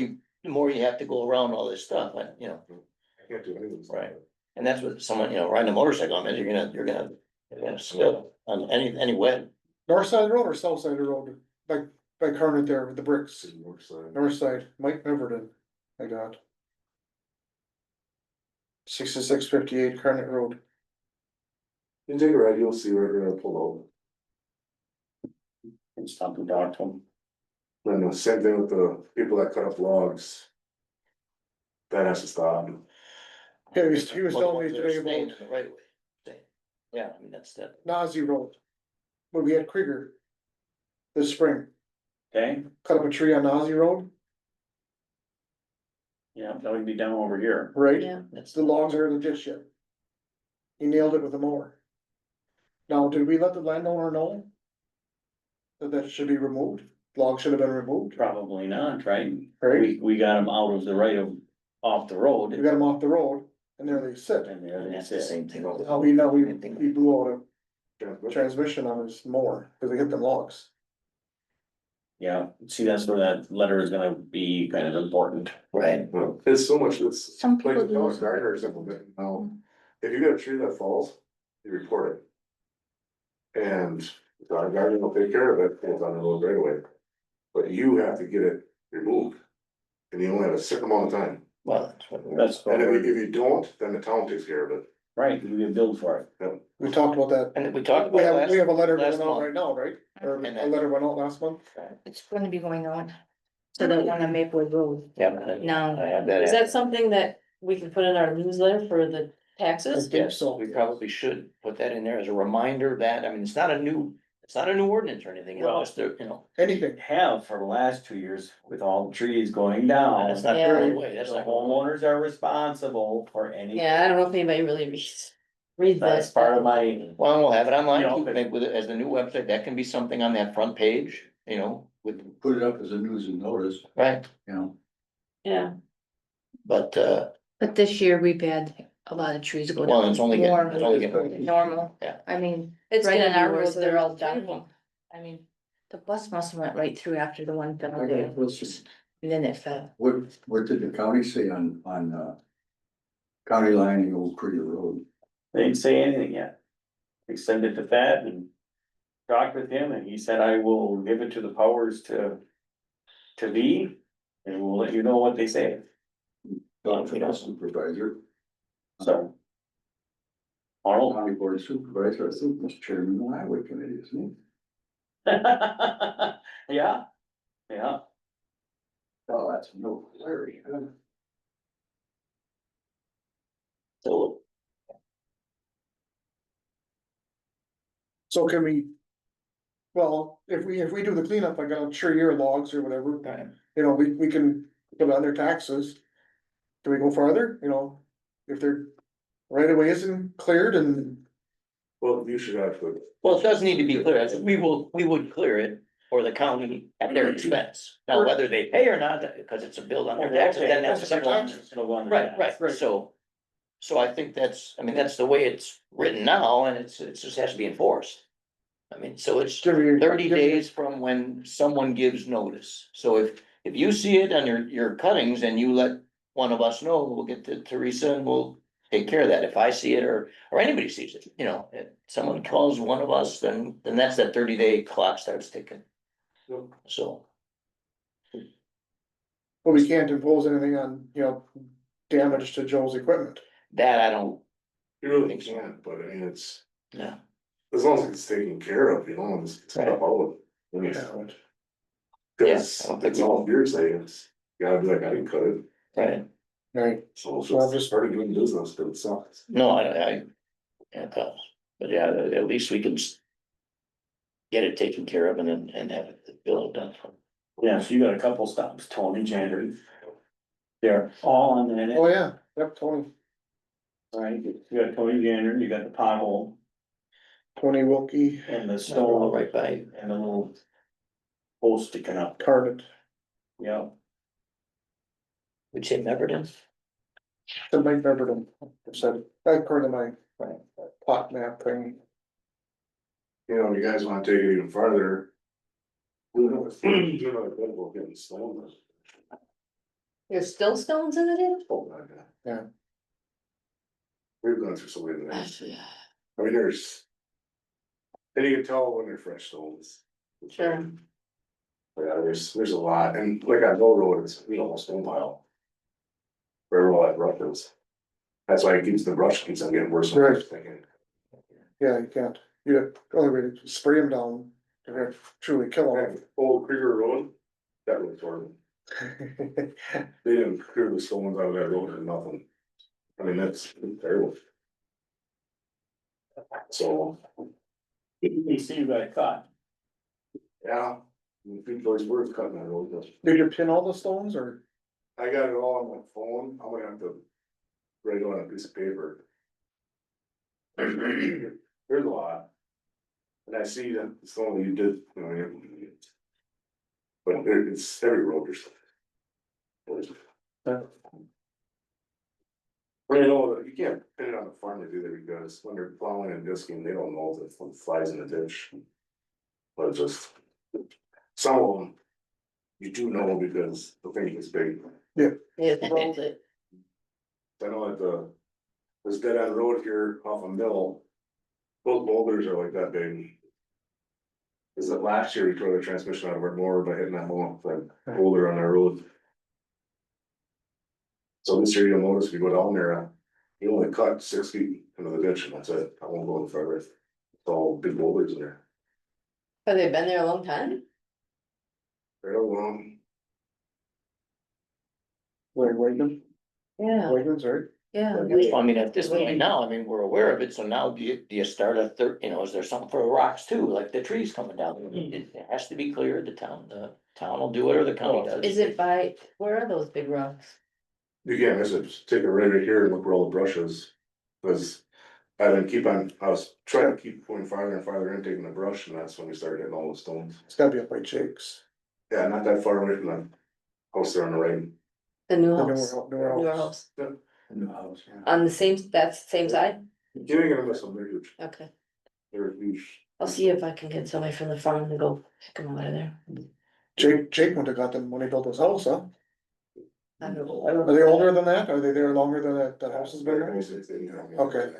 you have to go around all this stuff, and, you know, I can't do anything. to stop Right. it. and that's what someone, you know, riding a motorcycle, I mean, you're gonna slip on any wet. North side of the road or south side of the road, like by Carnet there with the bricks, It's north side. north side, Mike never did, I got. 6658 Carnet Road. You take a ride, you'll see where they're gonna pull And stop and talk to them. over. And the same thing with the people that cut up logs. That has to stop. Yeah, he was telling me Ones that are today staying about- in the right of way. Yeah, I mean, that's that. Nazi Road. When we had Krieger. This spring, Okay, cut up a tree on Nazi Road, yeah, that would be down over here. right? Yeah, That's The logs are in the ditch yet. He nailed it with a mower. Now, did we let the landowner know? That that should be removed, logs should have been removed, Probably not, right? right? We got them out of the right of, off the road. We got them off the road, and there they sit. And there And they that's the sit. same thing. over- Now we same thing. blew out a transmission on his mower, cause they hit them logs. Yeah, see, that's where that letter is gonna be kind of important. Right, Well, it's so much, it's Some like people the town do. gardeners implement now, if you got a tree that falls, you report it. And the town gardener will take care of it, it's on the road right away. But you have to get it removed. And you only have a certain amount of time, well, that's what. That's, and if you don't, then the town takes care of it. right, you get billed for it. We talked about that. And we talked We about have, we have a letter last going out month. right now, right? Or And a letter went out last month? It's gonna be going on. So that one on Maplewood Road. Yeah, but I No. have that. is that something that we can put in our newsletter for the I taxes? think so. We probably should put that in there as a reminder that, I mean, it's not a new ordinance or anything, Well- it's just, you know, Anything, Have for the last 2 years with all the trees going and down. it's not Yeah. going away, The that's not going away. homeowners are responsible for any. Yeah, I don't know if anybody really reads That's this. part of my, Well, we'll have it online, You know, too, but- maybe with it as the new website, that can be something on that front page, you know, with, Put it up as a news and notice, right, you know. Yeah, but, But this year we've had a lot of trees go well, down. it's only More getting, it's only getting. than Normal. Yeah. I mean, it's right gonna on our be road, worse, they're all three of done. them. I mean, The bus must have went right through after the one fell I there, got a question. and then it fell. What did the county say on, county line and Old Krieger Road? they didn't say anything yet. We sent it to Thad and talked with him, and he said, I will give it to the powers to be, and we'll let you know what they say, Talked to the supervisor, so. Arnold. county board supervisor, I think Mr. Chairman, of the highway committee, isn't Yeah, yeah, he? Oh, that's no Larry. So, so can we? Well, if we do the cleanup, like on tree or logs or whatever, right. you know, we can put on their taxes. Do we go farther, you know, if their right away isn't cleared and, Well, you should have to. Well, it does need to be clear, we would clear it for the county at their expense. Now, whether they pay or not, because it's a bill on their taxes, then that's That's their someone. taxes. Right, Right. right, so I think that's, I mean, that's the way it's written now, and it just has to be enforced. I mean, so it's Give me- 30 give me- days from when someone gives notice. So if you see it on your cuttings and you let one of us know, we'll get to Teresa and we'll take care of that. If I see it or anybody sees it, you know, if someone calls one of us, then that's that 30-day clock starts ticking. So, but we can't impose anything on, you know, damage to Joe's equipment. that I don't, You really can't, but I mean, it's, yeah, as long as it's taken care of, you know, it's stuff out. I mean, Yeah. cause Yeah, I don't think it's all hearsay, it's, you gotta be like, I didn't cut it, right. Right, so So I'll just started doing business, but it sucks. No, yeah, it does. But yeah, at least we can get it taken care of and have it bill done. Yeah, so you got a couple stops, Tony, January. They're all on the oh net, yeah, yep, right? You got Tony January, you got the pothole Tony Wilkie, and the All stone right by, and the little pole sticking up, Carnet, yeah. would say Meverton? the Mike Beverton said, according to my plot map thing. You know, if you guys wanna take it even farther. We're not about getting stolen. there's still stones in it? Oh, my God. Yeah. We've gone through so many things, Yeah. I mean, there's. And you can tell when they're fresh stones. Sure. Yeah, there's a lot, and like on Mill Road, it's, you know, a stone pile. Where all that brush is. That's why it keeps, the brush keeps on getting worse and worse, thinking. Yeah, you can't, you, only way to spray them down, to have truly kill Okay, Old Krieger Road, that was horrible. them. They didn't clear the stones out of that road or nothing. I mean, that's terrible. So, You see, you got caught. yeah, a few choice words cutting that road. Did you pin all the stones or? I got it all on my phone, I'm gonna have to write it on a piece of paper. There's a lot. And I see that some of you did, you know, but it's every road there's. But you know, you can't pin it on the farmer either, because when they're plowing and disking, they don't know if it flies in the ditch. But just, some of them, you do know because the thing is big. It rolled it. I know that this dead end road here off of Mill, both boulders are like that big. Is that last year we tore the transmission out of our mower by hitting that boulder on our road. So this year you'll notice if you go down there, you only cut 6 feet into the ditch and that's it, I won't go any further. It's all big boulders in there. Have they been there a long time? Right along, Like Wegmans? Yeah, Wegmans, right? yeah. I mean, at this point now, I mean, we're aware of it, so now do you start a third, you know, is there something for the rocks too, like the trees coming down? It has to be clear, the town will do whatever the county does. Is it by, where are those big rocks? you can't miss it, just take it right here and look where all the brush is. Cause I was trying to keep going farther and farther in, taking the brush, and that's when we started hitting all the stones. It's gotta be up by Jake's. Yeah, not that far away from the house there on the right. The new The newer house, hou- newer newer house. house, In the house, yeah. on the same, that's the same side? You ain't gonna miss them, they're huge, Okay, they're huge. I'll see if I can get somebody from the farm to go pick them out of there. Jake went to got them when he built his house, huh? I don't know. Are they older than that? Are they there longer than that house has been there? Okay.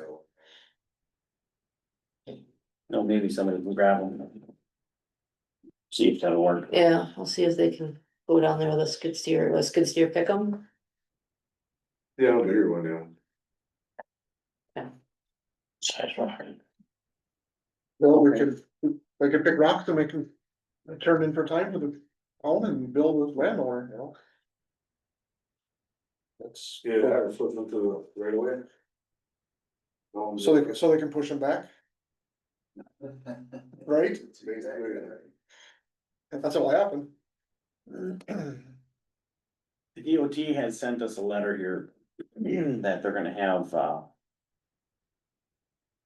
No, maybe somebody can grab them. See if that'll work. Yeah, I'll see if they can go down there with a skid steer, pick them. Yeah, I'll do your one, yeah. Size rock. Well, they could pick rocks and make them turn in for time for the home and build with landowner, you know? That's. Yeah, I flip them to the right away. So they can push them back, right? It's basically, That's what will happen. The DOT has sent us a letter here that they're gonna have,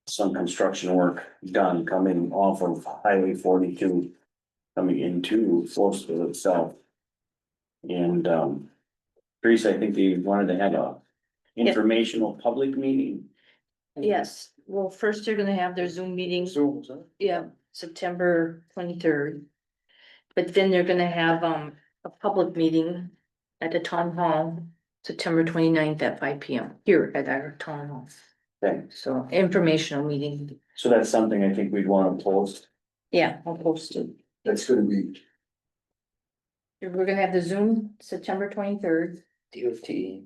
some construction work done coming off of Highway 42, coming into Forestville itself. And, Teresa, I think they wanted to have a informational public meeting. Yes, well, first they're gonna have their Zoom meeting, Zooms, huh? yeah, September 23rd. But then they're gonna have, a public meeting at the town hall, September 29th at 5 PM, here at our town hall. Okay, So informational meeting, so that's something I think we'd wanna post. yeah, I'll post it. That's gonna be, We're gonna have the Zoom September 23rd. DOT.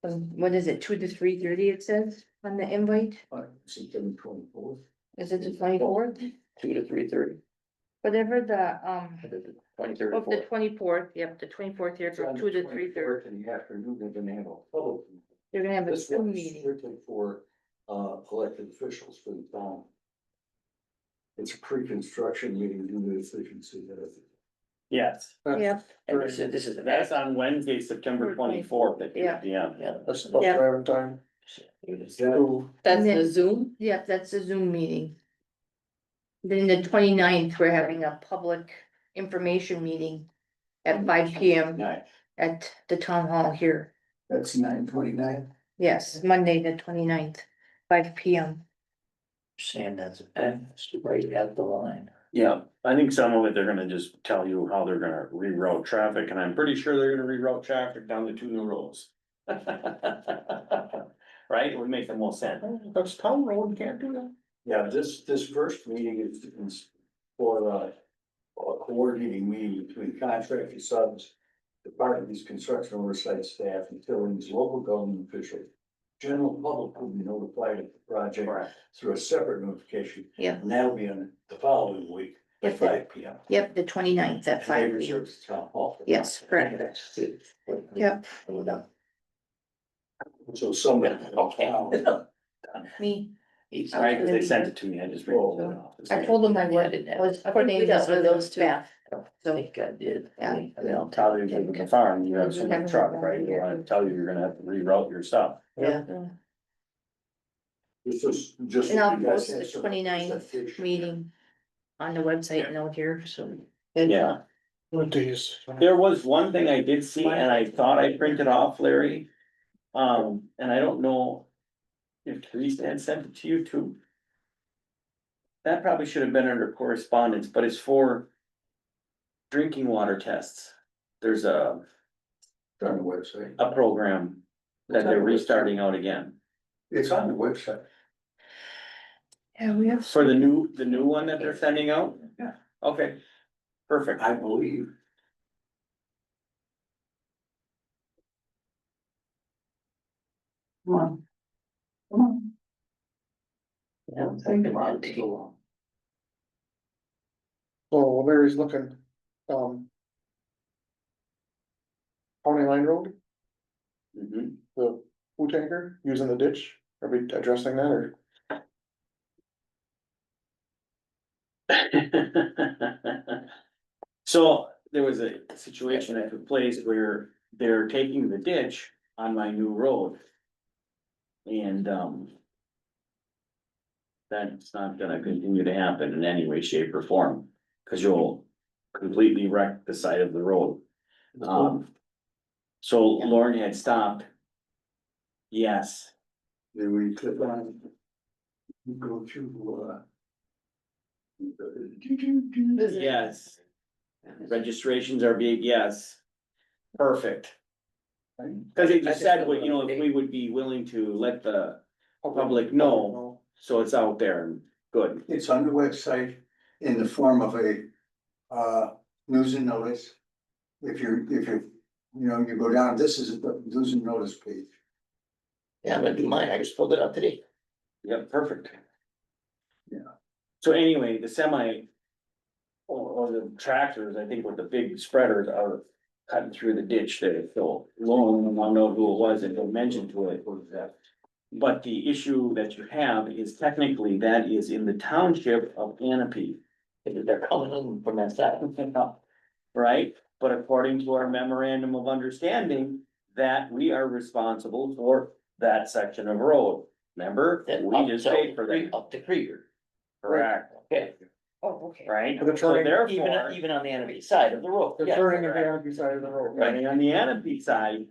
What is it, 2 to 3:30 it says on the invite? September 24th. Is it the 24th? 2 to 3:30. Whatever the, 23rd. oh, the 24th, yep, the 24th here from 2 to 3:30. In the afternoon, they're gonna have a public. They're gonna have a This Zoom one's meeting. strictly for, elected officials for the town. It's a pre-construction meeting due to efficiency. Yes, Yeah, And this is. that's on Wednesday, September 24th at 2 Yeah. PM. Yeah. That's the bus Yeah. driving time. Ooh, That's And then- the Zoom? yeah, that's the Zoom meeting. Then the 29th, we're having a public information meeting at 5 PM at the town hall here. That's 9/29. Yes, Monday, the 29th, 5 PM. Saying that's right at the line. Yeah, I think some of it, they're gonna just tell you how they're gonna reroute traffic, and I'm pretty sure they're gonna reroute traffic down the 2 new roads. Right, it would make the most sense. That's town road, can't do that. Yeah, this first meeting is for, a coordinating meeting between contractor subs, departments, construction oversight staff, utilities, local government officials. General public will be notified of the project Correct. through a separate notification. Yeah. And that'll be on the following week at Yep. 5 P M. Yep, the 29th at 5 Neighbors PM. are at town hall. Yes, correct. Yep. So somebody. Okay. Me, Right, cause they sent it to me, I just wrote it off. I told them I Yeah, I didn't have- was I think putting we got this rid with of those those two. back. I don't think I did. Yeah. I mean, I'll Tell tell you, you. with the farm, you have so much truck, right, you wanna tell you, you're gonna have to reroute your stuff. Yeah, It's just. And I'll you guys post the have some 29th presentation. meeting on the website note here, so. Yeah, What days? there was one thing I did see and I thought I printed off, Larry. And I don't know if Teresa had sent it to you too. That probably should have been under correspondence, but it's for drinking water tests. There's It's on the website. a program that they're restarting out again. It's on the website. Yeah, we have. For the new one that they're sending out? Yeah. Okay, perfect. I believe. Come on. Come on. Yeah, Think about it. So while Larry's looking, County Line Road, Mhm. the food tanker using the ditch, are we addressing that or? So there was a situation that took place where they're taking the ditch on my new road. And, that's not gonna continue to happen in any way, shape or form, cause you'll completely wreck the side of the road. So Lauren had stopped. Yes, Then we click on. You go to, yes, registrations are big, yes. Perfect. Cause it just said, what, you know, if we would be willing to let the public know, so it's out there and good. It's on the website in the form of a, news and notice. If you're, you go down, this is the news and notice page. Yeah, I'm gonna do mine. I just pulled it up today. Yep, perfect. Yeah. So anyway, the semi. Or the tractors, I think with the big spreaders are cutting through the ditch there, so Lauren, I don't know who it was that they mentioned to it. But the issue that you have is technically that is in the township of Anapee. They're coming in from that side. Right? But according to our memorandum of understanding, that we are responsible for that section of road. Remember, Then we up just to- paid for that, Up to Krieger, correct, okay, Oh, okay. right? For the So turning, therefore, even on the enemy side of the road. the yeah. turning and the side of the road, right? right on the Anapee side.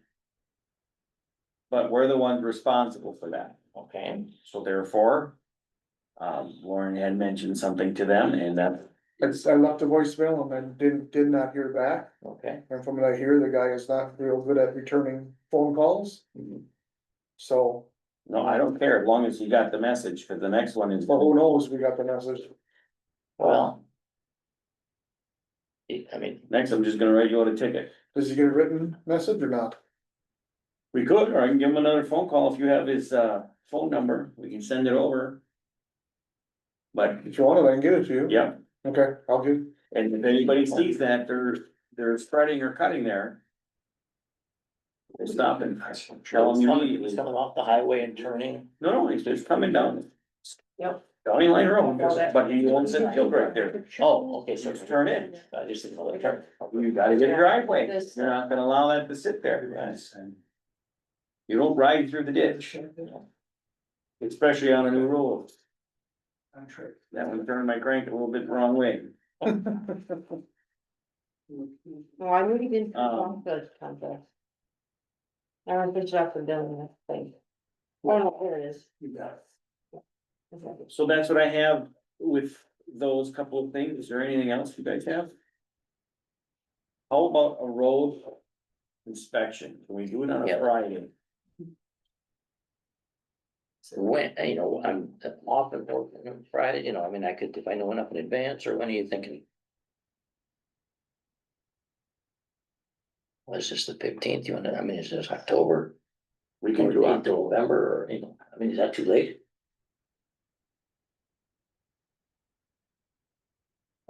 But we're the ones responsible for that, Okay, so therefore. Lauren had mentioned something to them and that, I left a voicemail and then did not hear back, okay. and from what I hear, the guy is not real good at returning phone calls. So, no, I don't care, as long as you got the message, cause the next one is. but who knows, we got the message. Well. I mean, Next, I'm just gonna write you out a ticket. Does he get a written message or not? We could, or I can give him another phone call if you have his, phone number, we can send it over. But, If you want it, I can get it to you. yeah, Okay, I'll get, and if anybody sees that they're spreading or cutting there. They stop and tell them he's immediately. coming off the highway and turning. No, he's just coming down. Yep. County Line Road, but he owns it, he'll right there. Oh, okay, so Just turn in. I just didn't know the turn. You gotta get a driveway, you're not gonna allow that to sit there, guys. You don't ride through the ditch. Especially on a new road. That one turned my crank a little bit the wrong way. well, I really didn't Um, want the contract. I don't think up and down that thing. Oh, no, there it is. You got it. Okay. So that's what I have with those couple of things. Is there anything else you guys have? How about a road inspection? Can we do it on a Yeah. Friday? When, I'm often working on Friday, I mean, I could, if I know enough in advance, or when are you thinking? Was this the 15th? I mean, is this October? We can do October. November, or, I mean, is that too late?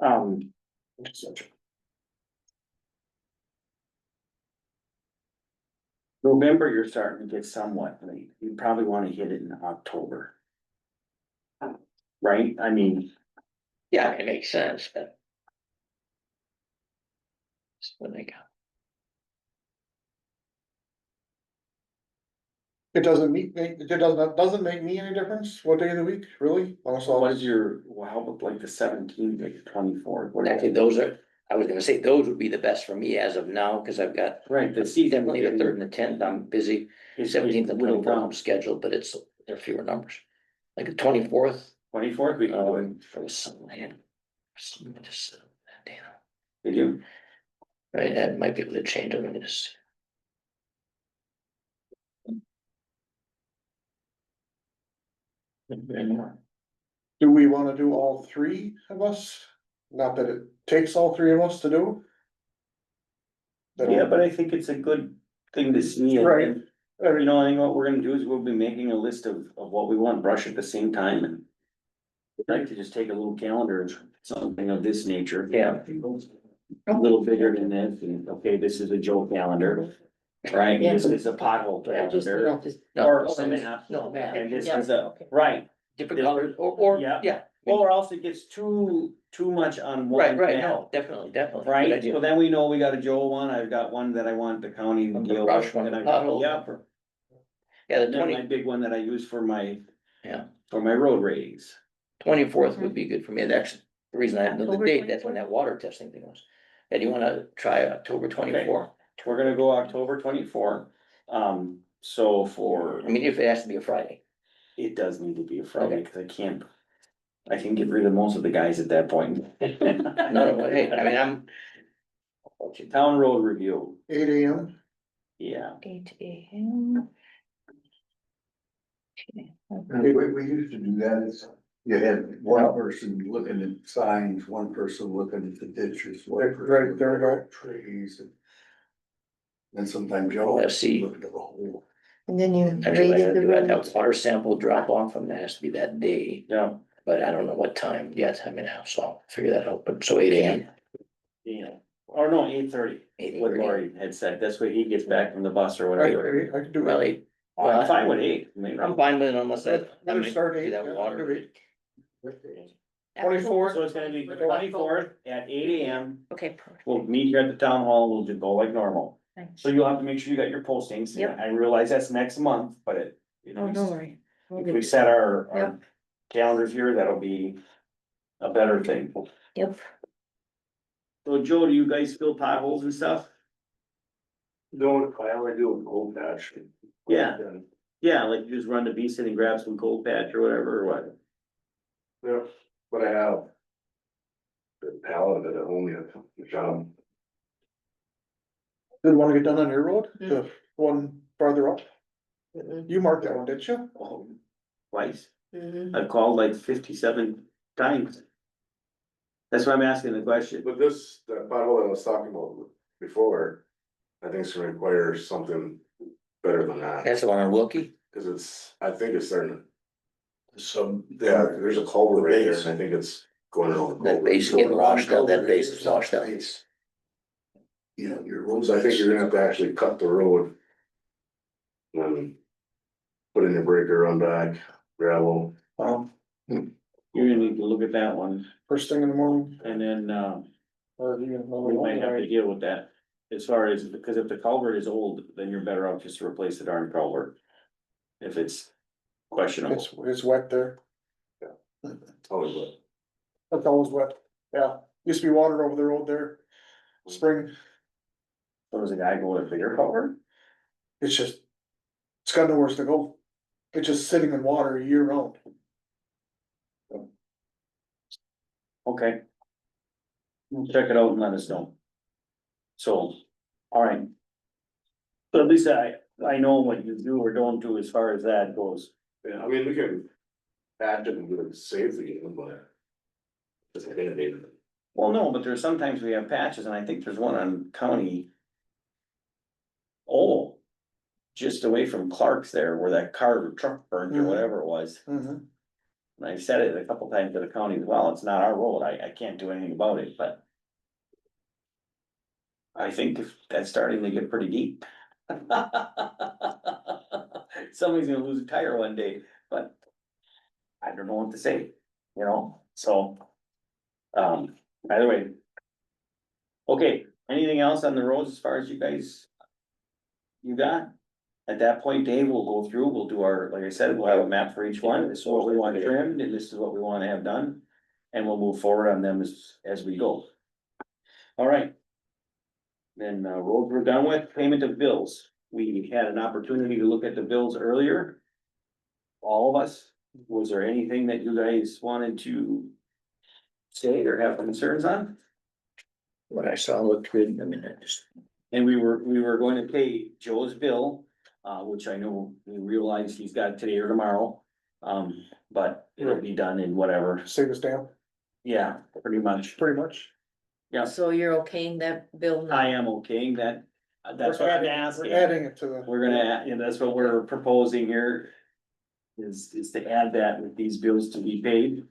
Um. November, you're starting to get somewhat late. You probably wanna hit it in October. Right, I mean, Yeah, it makes sense, but. That's what I got. It doesn't make me any difference what day of the week, really, unless what I'll. is your, well, how about like the 17th, like the 24th? What do Actually, you- those are, I was gonna say, those would be the best for me as of now, cause I've got Right, the season. definitely the third and the tenth, I'm busy. is 17th and whittled 24th, I'm down. scheduled, but there are fewer numbers. Like the 24th, 24th, we can do it. there was something I had. Something just said that day, Did you? right, I might be able to change it, let me just. Do we wanna do all three of us? Not that it takes all three of us to do. Yeah, but I think it's a good thing to see. And- Right. and, You know, I think what we're gonna do is we'll be making a list of what we want brush at the same time and. I'd like to just take a little calendar and something of this nature. Yeah. A little bigger than this, and okay, this is a Joe calendar, right? Yeah. This is a pothole I just, calendar. just, Or No, a map. no, man, And this Yeah. is a, right, different colors, or, Yeah. yeah, or else it gets too much on one. right, map, no, definitely, good Right, idea. so then we know we got a Joe one, I've got one that I want the county to One for deal brush, with. one and for I- pothole, Yep. one Yeah, the And then my 20 big one that I use for my. Yeah. For my road ratings. 24th would be good for me, that's the reason I know the October date, that's when 24th? that water testing thing was. And you wanna try October 24th? We're gonna go October 24. So for, I mean, if it has to be a Friday. it does need to be a Friday, Okay. cause I can get rid of most of the guys at that point. No, hey, I mean, I'm. Town road review, 8 AM, yeah, 8 AM. We used to do that, it's, you had one person looking at signs, one person looking at the ditches, one Right, person right, looking there we go. at trees. And sometimes Joe. Let's see. Looking at the whole. And then you Actually, I rated gotta the do that roads. water sample drop off, and that has to be that day, yeah, but I don't know what time yet, I mean, so I'll figure that out, but so 8 AM. yeah, or no, 8:30. 8:30. What Lori had said, that's when he gets back from the bus or I whatever. could do Well, it. 8, I'm fine with 8, I mean, I'm fine with it unless I. Better start do 8, that yeah, water. do 8. so 24th, it's gonna be the 24th at 8 AM. Okay, perfect. We'll meet here at the town hall, we'll just go like normal. Thanks. So you'll have to make sure you got your postings. Yep. I realize that's next month, but it. Oh, don't worry. We'll If get we it. set our Yep. calendars here, that'll be a better thing. Yep. So Joe, do you guys fill potholes and stuff? No, I only do a cold patch. Yeah. Yeah, like you just run to Beeson and grab some cold patch or whatever, or what? Yeah, but I have. The pallet that I only have the job. did one get done on your road, Mm. the one farther up? mm-mm, You marked that one, didn't you? Oh, twice. mhm. I've called like 57 times. That's why I'm asking the question. But this, that pothole that I was talking about before, I think it's gonna require something better than that. That's the one on Wilkie? Cause it's, I think it's starting Some. to, yeah, there's a culvert right there, and I think it's going around. the That culvert. base is getting washed out, that base is washed out. You know, your roads. So I think you're gonna have to actually cut the road. And then put in your breaker, run back, gravel. Well, you're gonna need to look at that one First thing in the morning. and then, Or you know, we might have to deal with that. As far as, because if the culvert is old, then you're better off just to replace the darn culvert. If it's questionable. It's wet there. Always wet. That's always wet. Yeah, used to be water over the road there. Spring, So does a guy go with a bigger culvert? it's just, it's got nowhere to go. It's just sitting in water year round. Okay. Check it out and let us know. So, all right. So at least I know what you do or don't do as far as that goes. Yeah, I mean, we can patch it and do it safely, but. It's inundated. Well, no, but there's sometimes we have patches and I think there's one on county. Oh. Just away from Clark's there where that car or truck burned or Mhm. whatever it was. Mhm. And I said it a couple times to the county as well, it's not our road, I can't do anything about it, but. I think if that's starting to get pretty deep. Somebody's gonna lose a tire one day, but. I don't know what to say, you know, so. Either way. Okay, anything else on the roads as far as you guys? You got? At that point, Dave, we'll go through, we'll do our, like I said, we'll have a map for each one, this is what we want trimmed, and this is what we wanna have done. And we'll move forward on them as we go. All right. Then, roads we're done with, payment of bills, we had an opportunity to look at the bills earlier. All of us, was there anything that you guys wanted to say or have concerns on? What I saw looked good, I mean, I just, And we were going to pay Joe's bill, which I know we realize he's got today or tomorrow. But it'll be done in whatever, Save a stamp, yeah, pretty much, pretty much. yeah, So you're okaying that bill now? I am okaying that, that's what I'm We're asking. adding it to the. We're gonna, add, and that's what we're proposing here. Is to add that with these bills to be paid.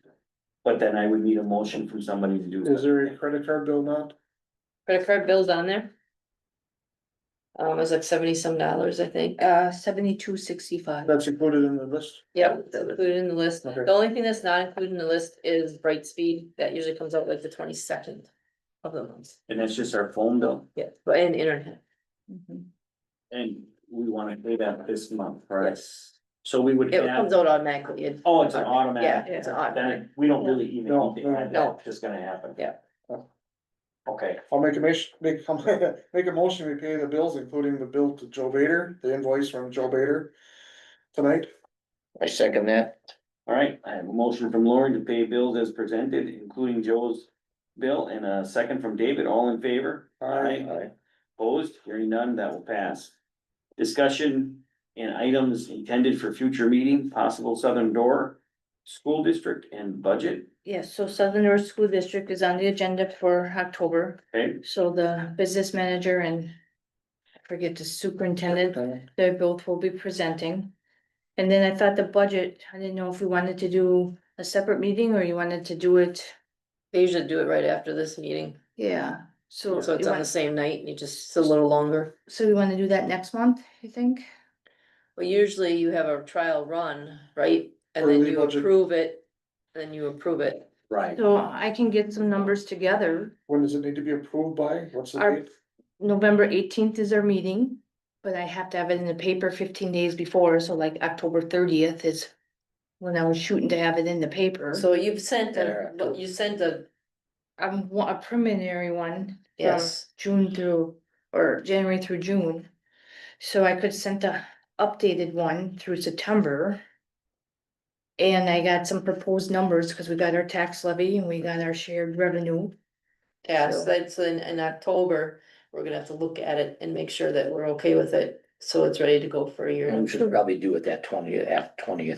But then I would need a motion from somebody to do. Is there a credit card bill not? Credit card bills on there? It was like 70 some dollars, I think. 72.65. That's included in the list? Yep, it's included in the list. Okay. The only thing that's not included in the list is Brightspeed. That usually comes out like the 22nd of the month. And that's just our phone bill, Yeah, but and internet. Mhm. and we wanna pay that this month, right? So we would It add, comes out automatically. oh, it's an automatic. Yeah, it's an automatic. Then we don't really even No, need to add no. that, it's just gonna happen. Yeah. Okay, I'll make a make a motion, we pay the bills, including the bill to Joe Bader, the invoice from Joe Bader tonight. I second that. all right, I have a motion from Lauren to pay bills as presented, including Joe's bill, and a second from David, all in favor? Aye. Opposed, hearing none, that will pass. Discussion and items intended for future meeting, possible Southern Door School District and budget, Yes, so Southern North School District is on the agenda for October, okay? so the business manager and I forget the superintendent, they both will be presenting. And then I thought the budget, I didn't know if we wanted to do a separate meeting or you wanted to do it, They usually do it right after this meeting. yeah. So So it's you on the want, same night and it's a little longer. so we wanna do that next month, you think? Well, usually you have a trial run, right? And then Early you budget. approve it, then you approve it. Right. So I can get some numbers together. When does it need to be approved by? What's the Our- date? November 18th is our meeting, but I have to have it in the paper 15 days before, so like October 30th is. When I was shooting to have it in the paper. So you've sent There. you sent a, A preliminary one. From yes, June through, or January through June. So I could send a updated one through September. And I got some proposed numbers, cause we got our tax levy and we got our shared revenue. yes, So- that's in October, we're gonna have to look at it and make sure that we're okay with it. So it's ready to go for a year. And we should probably do it that twentieth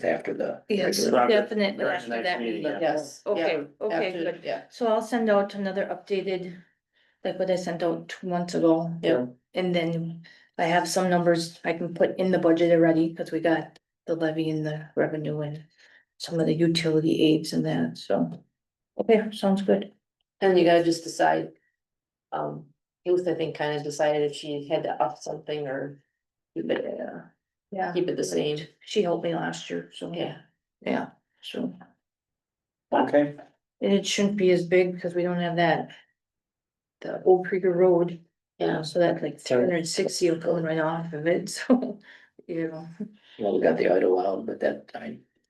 after the. Yes, regular- After- definitely after after next that meeting, meeting. yeah. Yes. Okay, yeah, okay, after- good. Yeah, So I'll send out another updated, like what I sent out 2 months ago. yeah, And then I have some numbers I can put in the budget already, cause we got the levy and the revenue and some of the utility aids and that, so. Okay, sounds good. and you gotta just decide. Youth, I think, kind of decided if she had to up something or keep it, Yeah. keep it the same. She helped me last year, so. Yeah. Yeah, so, Okay, and it shouldn't be as big because we don't have that. The Old Krieger Road, Yeah, so that's like 360 will come right off of it, so, you know. Well, we got the idle out, but that,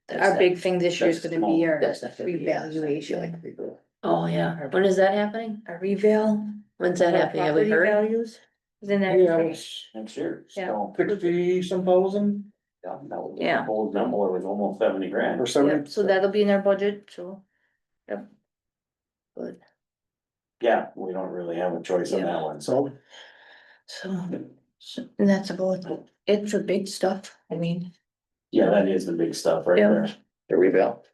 that's Our not- big thing this year is that's gonna be our That's not. gonna be- revaluation. Like people- oh, yeah, when is that happening? Our reval. When's that our happening? Have we property heard? Values. Then that. Yeah, it's next year, Yeah. so, 60 some thousand yeah, that was the Yeah. proposed number, was almost 70 grand. or Yeah, 70. so that'll be in our budget, so. Yep. Good, Yeah, we don't really have a choice on that one, so. So, and that's about it for big stuff, I mean. Yeah, that is the big stuff right Yeah. there. The reval.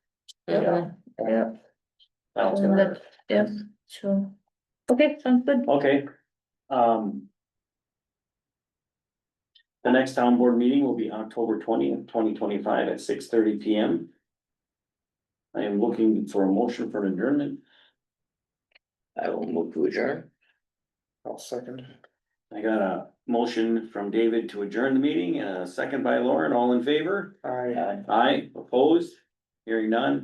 Mhm. Yeah. That one's gonna hurt. Yep, so, okay, sounds good. Okay. Um. The next town board meeting will be October 20th, 2025 at 6:30 PM. I am looking for a motion for an adjournment. I will move to adjourn. I'll second. I got a motion from David to adjourn the meeting and a second by Lauren, all in favor? I. Aye, opposed, Hearing none,